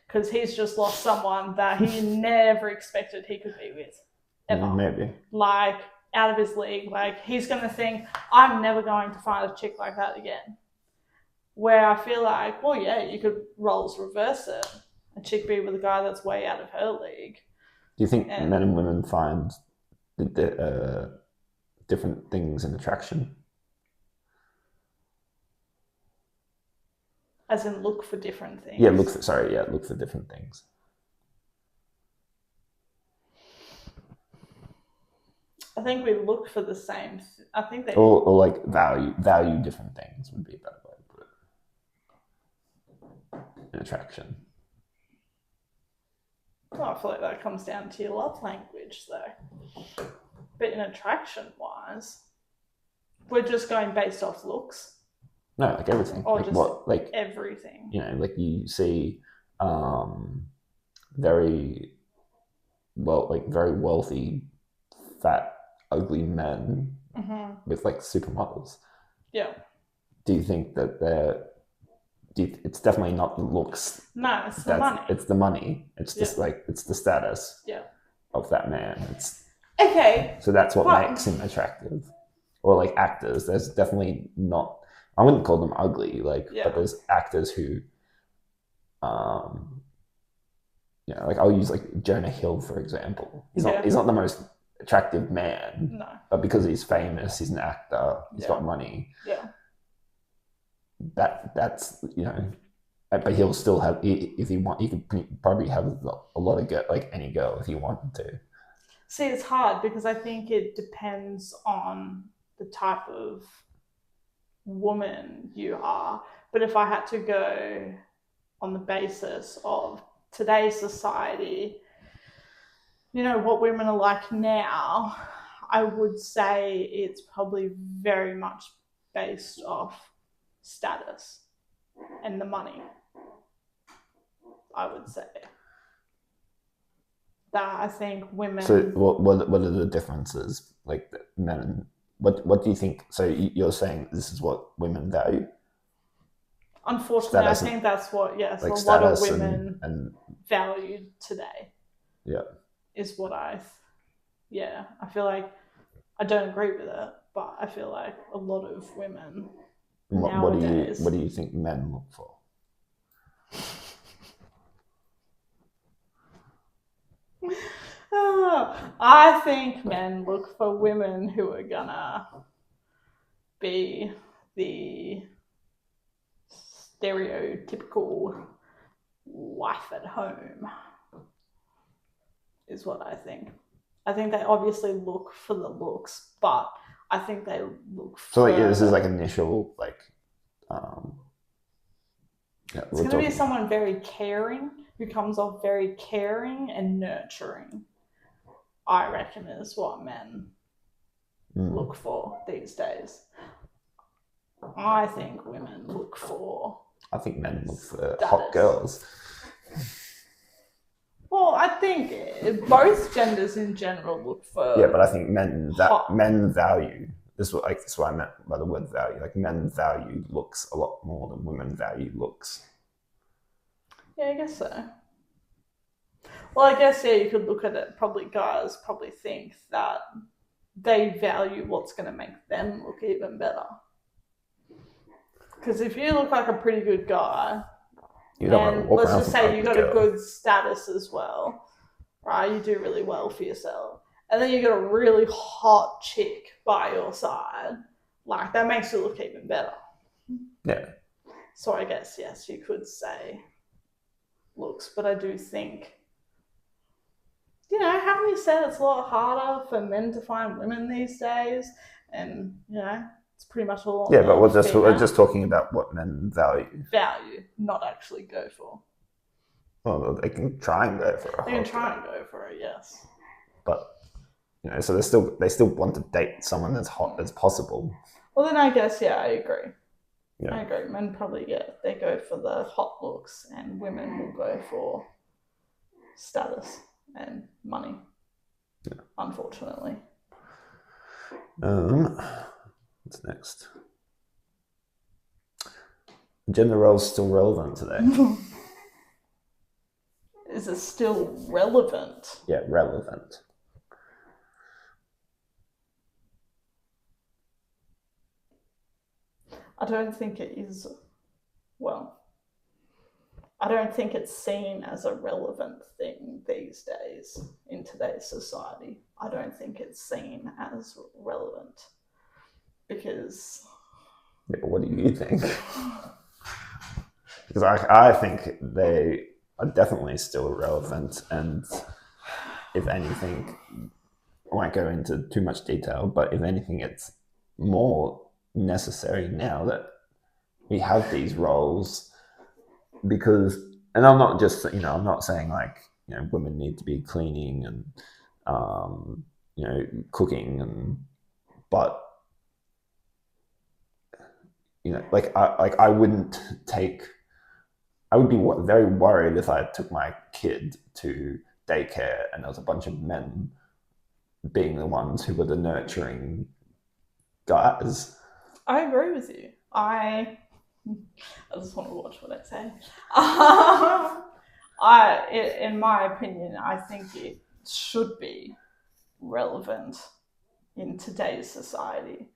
because he's just lost someone that he never expected he could be with, ever.
Maybe.
Like, out of his league. Like, he's going to think, I'm never going to find a chick like that again. Where I feel like, well, you could roles reverse it. A chick be with a guy that's way out of her league.
Do you think men and women find different things in attraction?
As in, look for different things?
Yeah, look for different things.
I think we look for the same. I think they...
Or like value different things would be a better way to put it. An attraction.
Well, I feel like that comes down to your love language, though. But in attraction-wise, we're just going based off looks.
No, like everything.
Or
like
just
what, like
everything.
Like you see very very wealthy, fat, ugly men with like supermodels.
Yeah.
Do you think that it's definitely not the looks?
No, it's the money.
It's the money. It's just it's the status of that man. It's
okay.
So that's what makes him attractive. Or like actors, there's definitely not. I wouldn't call them ugly, but there's actors who, like I'll use like Jonah Hill for example. He's not the most attractive man,
no,
but because he's famous, he's an actor, he's got money.
Yeah.
That's but he'll still have, if he want, he could probably have a lot of like any girl if he wanted to.
See, it's hard because I think it depends on the type of woman you are. But if I had to go on the basis of today's society, what women are like now, I would say it's probably very much based off status and the money, I would say. That I think women...
So what are the differences? Like men and... What do you think? So you're saying this is what women value?
Unfortunately, I think that's what, a lot of women value today.
Yeah.
Is what I feel like I don't agree with it, but I feel like a lot of women nowadays...
What do you think men look for?
I think men look for women who are gonna be the stereotypical wife at home, is what I think. I think they obviously look for the looks, but I think they look for...
So this is like initial
it's going to be someone very caring, who comes off very caring and nurturing, I reckon, is what men look for these days. I think women look for...
I think men look for hot girls.
Well, I think both genders in general look for...
Yeah, but I think men value... This is what I meant by the word value. Like men value looks a lot more than women value looks.
Yeah, I guess so. Well, I guess, you could look at it. Probably guys probably think that they value what's going to make them look even better. Because if you look like a pretty good guy, and let's just say you got a good status as well, right? You do really well for yourself. And then you got a really hot chick by your side, like that makes you look even better.
Yeah.
So I guess, yes, you could say looks, but I do think, haven't you said it's a lot harder for men to find women these days? And, it's pretty much all...
Yeah, but we're just talking about what men value.
Value, not actually go for.
Well, they can try and go for it.
They can try and go for it, yes.
But, so they still want to date someone as hot as possible.
Well, then I guess, I agree.
Yeah.
I agree. Men probably, they go for the hot looks, and women will go for status and money.
Yeah.
Unfortunately.
What's next? Gender roles still relevant today?
Is it still relevant?
Yeah, relevant.
I don't think it is. Well, I don't think it's seen as a relevant thing these days in today's society. I don't think it's seen as relevant because...
Yeah, but what do you think? Because I think they are definitely still relevant, and if anything, I won't go into too much detail, but if anything, it's more necessary now that we have these roles, because, and I'm not just, I'm not saying like, women need to be cleaning and, cooking, but, I wouldn't take I would be very worried if I took my kid to daycare and there was a bunch of men being the ones who were the nurturing guys.
I agree with you. I just want to watch what I say. In my opinion, I think it should be relevant in today's society.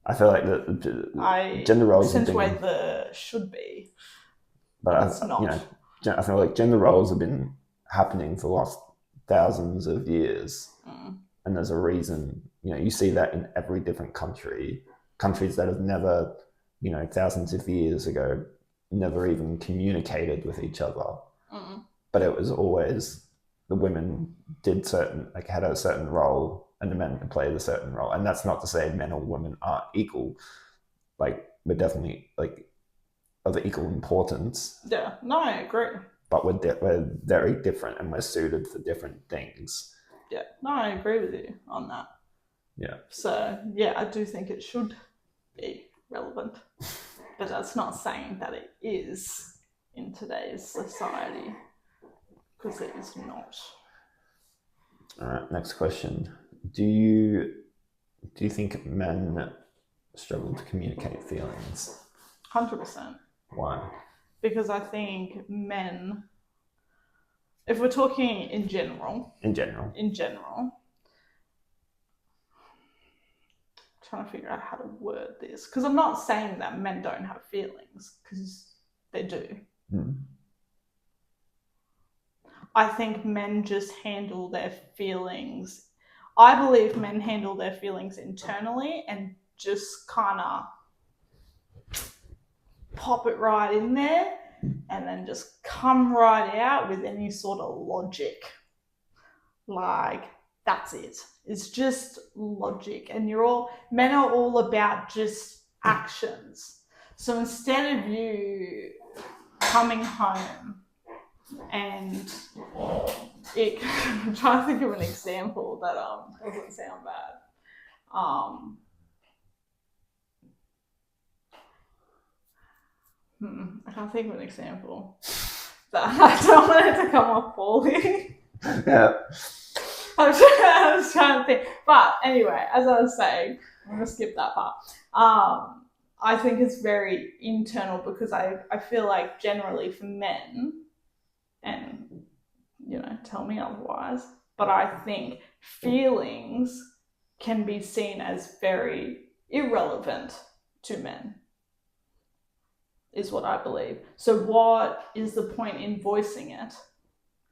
I feel like the gender roles
accentuate the should be,
but
it's not.
I feel like gender roles have been happening for the last thousands of years, and there's a reason. You see that in every different countries that have never, thousands of years ago, never even communicated with each other. But it was always the women had a certain role and the men played a certain role. And that's not to say men or women are equal. Like, we're definitely of equal importance.
Yeah, no, I agree.
But we're very different and we're suited for different things.
Yeah, no, I agree with you on that.
Yeah.
So, yeah, I do think it should be relevant. But that's not saying that it is in today's society, because it is not.
All right, next question. Do you think men struggle to communicate feelings?
100%.
Why?
Because I think men, if we're talking in general, I'm trying to figure out how to word this, because I'm not saying that men don't have feelings, because they do. I think men just handle their feelings. I believe men handle their feelings internally and just kind of pop it right in there and then just come right out with any sort of logic. Like, that's it. It's just logic. And men are all about just actions. So instead of you coming home and I'm trying to think of an example that doesn't sound bad. I can't think of an example. I don't want it to come off poorly.
Yeah.
I was trying to think. But anyway, as I was saying, I'm going to skip that part. I think it's very internal, because I feel like generally for men, and tell me otherwise, but I think feelings can be seen as very irrelevant to men, is what I believe. So what is the point in voicing it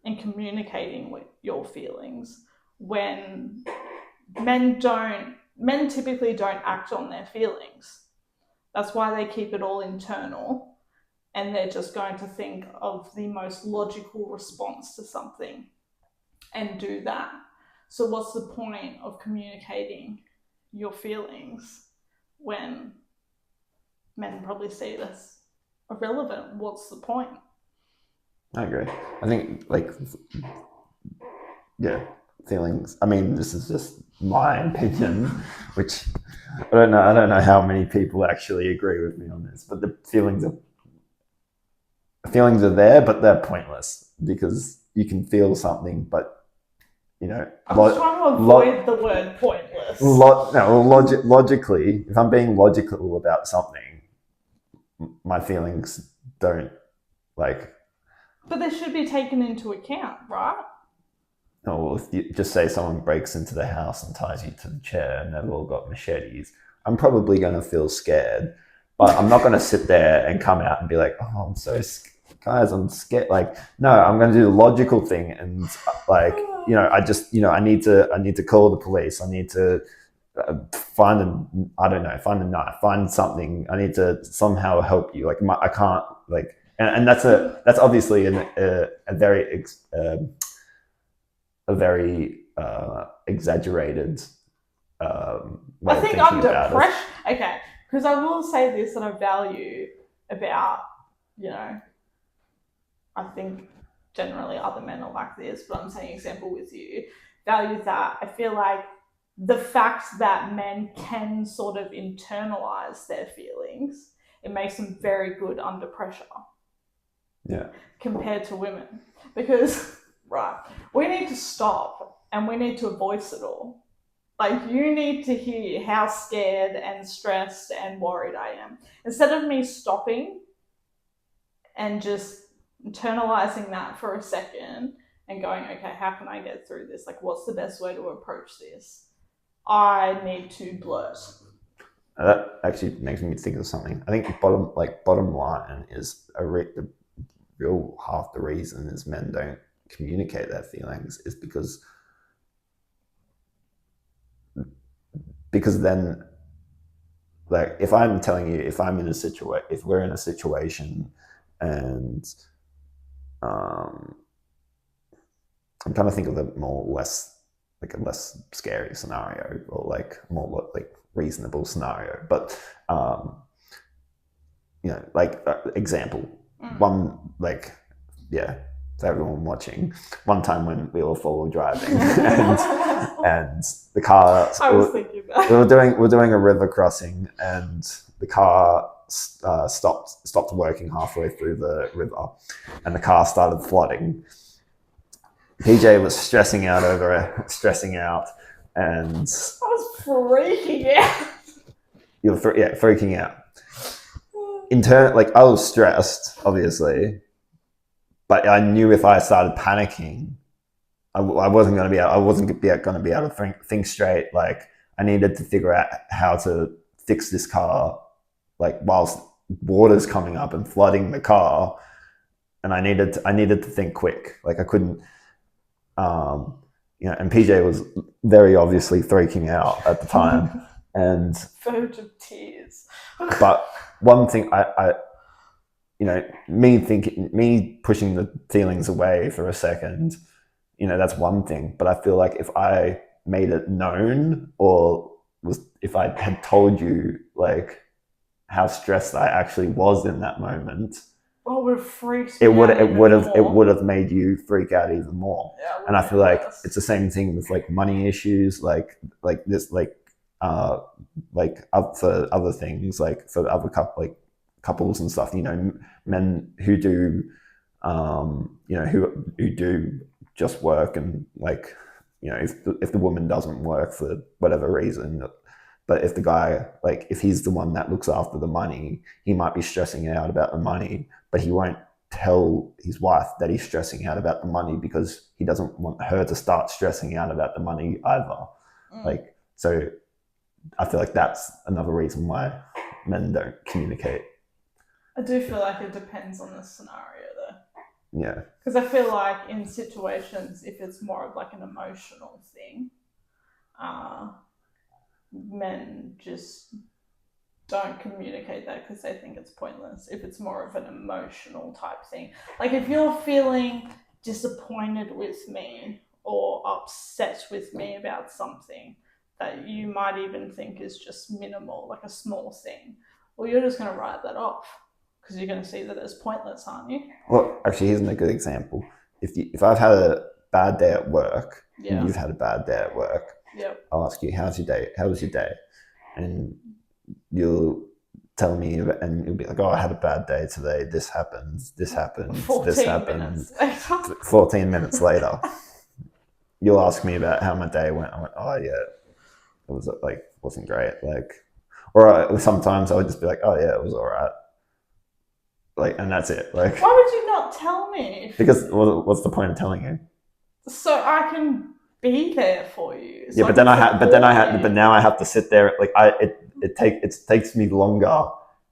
and communicating with your feelings when men typically don't act on their feelings? That's why they keep it all internal. And they're just going to think of the most logical response to something and do that. So what's the point of communicating your feelings when men probably see it as irrelevant? What's the point?
I agree. I think, feelings. I mean, this is just my opinion, which I don't know how many people actually agree with me on this, but the feelings are there, but they're pointless, because you can feel something, but
I was trying to avoid the word pointless.
Logically, if I'm being logical about something, my feelings don't But
they should be taken into account, right?
Oh, well, if you just say someone breaks into the house and ties you to the chair and they've all got machetes, I'm probably going to feel scared, but I'm not going to sit there and come out and be like, oh, I'm so scared. Guys, I'm scared. No, I'm going to do the logical thing, and I need to call the police. I need to find a knife, find something. I need to somehow help you. I can't and that's obviously a very exaggerated way
I think
of
under pressure. Okay, because I will say this that I value about I think generally other men are like this, but I'm saying example with you, value that I feel like the fact that men can sort of internalize their feelings, it makes them very good under pressure.
Yeah.
compared to women. Because, right, we need to stop and we need to voice it all. Like, you need to hear how scared and stressed and worried I am. Instead of me stopping and just internalizing that for a second and going, okay, how can I get through this? Like, what's the best way to approach this? I need to blurt.
That actually makes me think of something. I think bottom line is the real half the reason is men don't communicate their feelings is because then, like, if I'm telling you, if we're in a situation and I'm trying to think of a less scary scenario, or like more like reasonable scenario, but example, one, like, yeah, for everyone watching, one time when we were four-wheel driving and the car,
I was thinking that.
we were doing a river crossing and the car stopped working halfway through the river and the car started flooding. PJ was stressing out, and
I was freaking out.
You were freaking out. In turn, like, I was stressed, obviously, but I knew if I started panicking, I wasn't going to be able to think straight. Like, I needed to figure out how to fix this car, like, whilst water's coming up and flooding the car, and I needed to think quick. Like, I couldn't. And PJ was very obviously freaking out at the time, and
verge of tears.
But one thing, me pushing the feelings away for a second, that's one thing. But I feel like if I made it known, if I had told you, like, how stressed I actually was in that moment,
well, it would have freaked
me
out.
It would have made you freak out even more.
Yeah,
and I feel like it's the same thing with, like, money issues, like this, like for other things, like for other couples and stuff. Men who do, who do just work, and, like, if the woman doesn't work for whatever reason, but if the guy, like, if he's the one that looks after the money, he might be stressing out about the money, but he won't tell his wife that he's stressing out about the money because he doesn't want her to start stressing out about the money either. Like, so I feel like that's another reason why men don't communicate.
I do feel like it depends on the scenario, though.
Yeah.
Because I feel like in situations, if it's more of like an emotional thing, men just don't communicate that because they think it's pointless. If it's more of an emotional type thing, like if you're feeling disappointed with me or upset with me about something that you might even think is just minimal, like a small thing, well, you're just going to write that off because you're going to see that as pointless, aren't you?
Well, actually, here's a good example. If I've had a bad day at work,
Yeah.
and you've had a bad day at work,
Yep.
I'll ask you, how's your day? How was your day? And you'll tell me, and you'll be like, oh, I had a bad day today. This happened. This happened. This happened. 14 minutes later, you'll ask me about how my day went. I went, oh yeah, it was, like, wasn't great. Like, or sometimes I would just be like, oh yeah, it was all right. Like, and that's it. Like,
why would you not tell me?
Because what's the point of telling you?
So I can be there for you. So
yeah, but now I have to sit there. Like, it takes me longer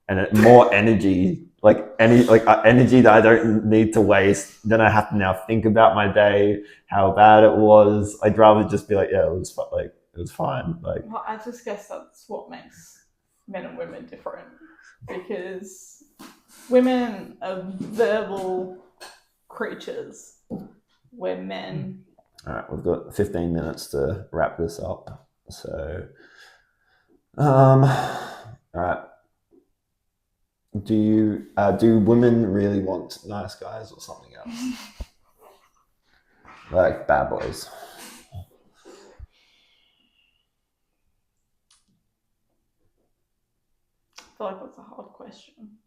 and more energy. Energy that I don't need to waste. Then I have to now think about my day, how bad it was. I'd rather just be like, yeah, it was it was fine. Like,
well, I just guess that's what makes men and women different, because women are verbal creatures, where men.
All right, we've got 15 minutes to wrap this up. So, all right. Do women really want nice guys or something else? Like bad boys?
I feel like that's a hard question.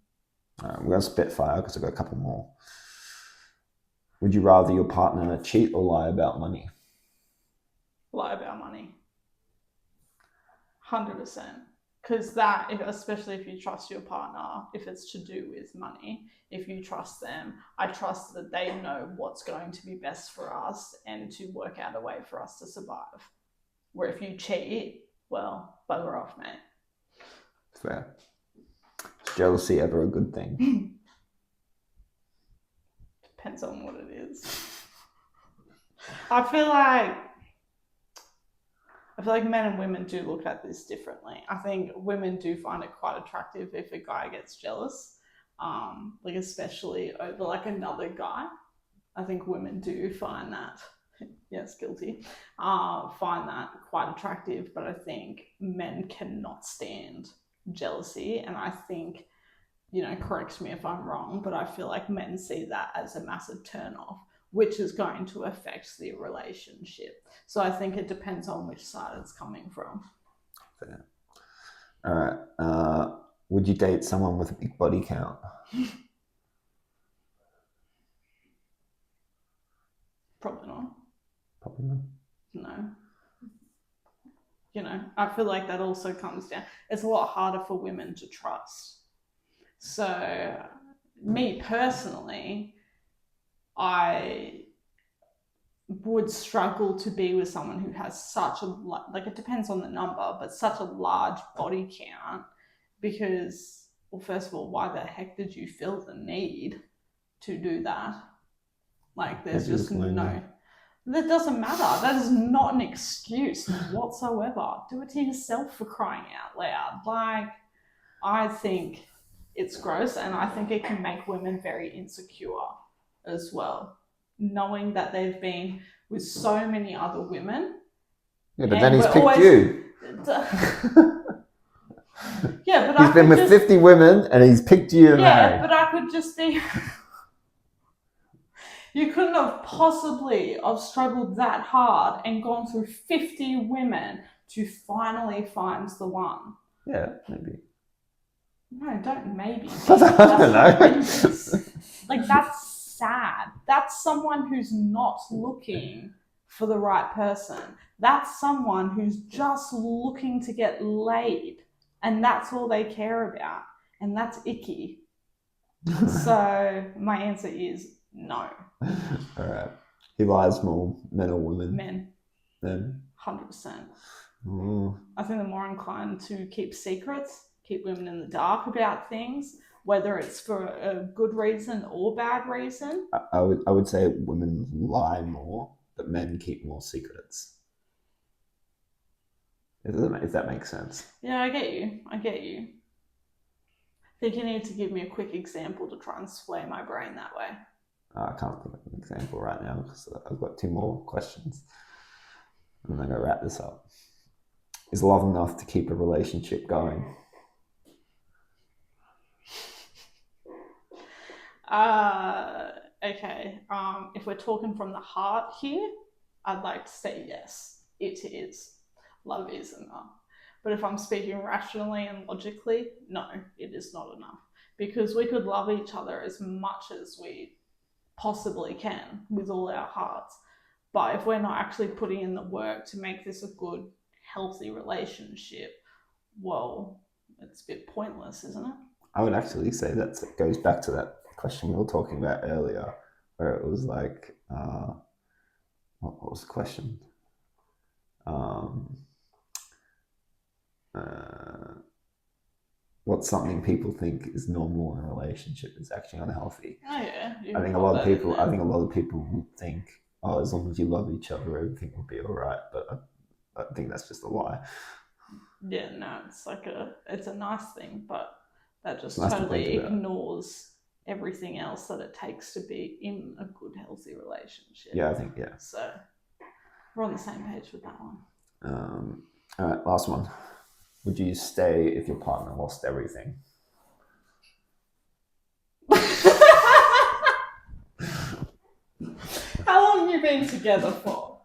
All right, I'm going to spit fire because I've got a couple more. Would you rather your partner cheat or lie about money?
Lie about money. 100%. Because that, especially if you trust your partner, if it's to do with money, if you trust them, I trust that they know what's going to be best for us and to work out a way for us to survive. Where if you cheat, well, bugger off, mate.
Fair. Is jealousy ever a good thing?
Depends on what it is. I feel like men and women do look at this differently. I think women do find it quite attractive if a guy gets jealous, like especially over like another guy. I think women do find that, yes, guilty, find that quite attractive. But I think men cannot stand jealousy, and I think, correct me if I'm wrong, but I feel like men see that as a massive turn off, which is going to affect the relationship. So I think it depends on which side it's coming from.
Fair. All right. Would you date someone with a big body count?
Probably not.
Probably not.
No. I feel like that also comes down. It's a lot harder for women to trust. So, me personally, I would struggle to be with someone who has such a, like, it depends on the number, but such a large body count, because, well, first of all, why the heck did you feel the need to do that? Like, there's just no, that doesn't matter. That is not an excuse whatsoever. Do it to yourself, for crying out loud. Like, I think it's gross, and I think it can make women very insecure as well, knowing that they've been with so many other women.
Yeah, but then he's picked you.
Yeah, but
he's been with 50 women and he's picked you.
Yeah, but I could just be. You couldn't have possibly have struggled that hard and gone through 50 women to finally find the one.
Yeah, maybe.
No, don't maybe.
I don't know.
Like, that's sad. That's someone who's not looking for the right person. That's someone who's just looking to get laid, and that's all they care about, and that's icky. So my answer is no.
All right. He lies more, men or women?
Men. 100%.
Ooh.
I think they're more inclined to keep secrets, keep women in the dark about things, whether it's for a good reason or bad reason.
I would say women lie more, but men keep more secrets. If that makes sense.
Yeah, I get you. I think you need to give me a quick example to try and sway my brain that way.
I can't think of an example right now because I've got 2 more questions. And then I'm going to wrap this up. Is love enough to keep a relationship going?
Okay. If we're talking from the heart here, I'd like to say yes, it is. Love is enough. But if I'm speaking rationally and logically, no, it is not enough. Because we could love each other as much as we possibly can with all our hearts. But if we're not actually putting in the work to make this a good, healthy relationship, well, it's a bit pointless, isn't it?
I would actually say that goes back to that question we were talking about earlier, where it was like, what was the question? What's something people think is normal in a relationship is actually unhealthy.
Oh yeah.
I think a lot of people think, oh, as long as you love each other, everything will be all right. But I think that's just a lie.
Yeah, no, it's a nice thing, but that just totally ignores everything else that it takes to be in a good, healthy relationship.
Yeah, I think, yeah.
So we're on the same page with that one.
All right, last one. Would you stay if your partner lost everything?
How long have you been together for?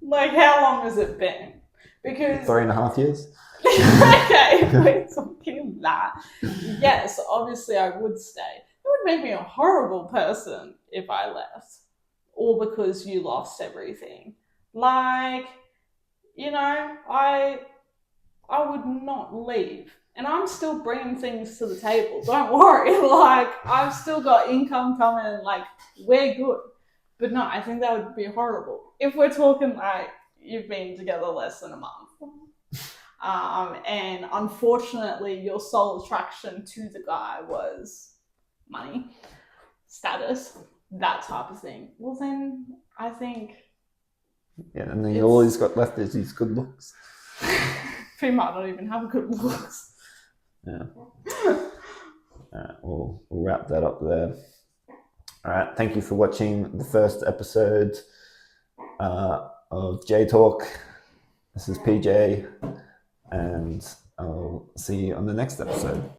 Like,
how long has it been? Because
3.5 years.
Okay, if we're talking that, yes, obviously I would stay. It would make me a horrible person if I left, all because you lost everything. Like, I would not leave. And I'm still bringing things to the table. Don't worry. Like, I've still got income coming. Like, we're good. But no, I think that would be horrible. If we're talking like you've been together less than a month. And unfortunately, your sole attraction to the guy was money, status, that type of thing. Well, then I think.
Yeah, and then all he's got left is his good looks.
He might not even have good looks.
Yeah. Alright, we'll wrap that up there. Alright, thank you for watching the first episode of J Talk. This is PJ, and I'll see you on the next episode.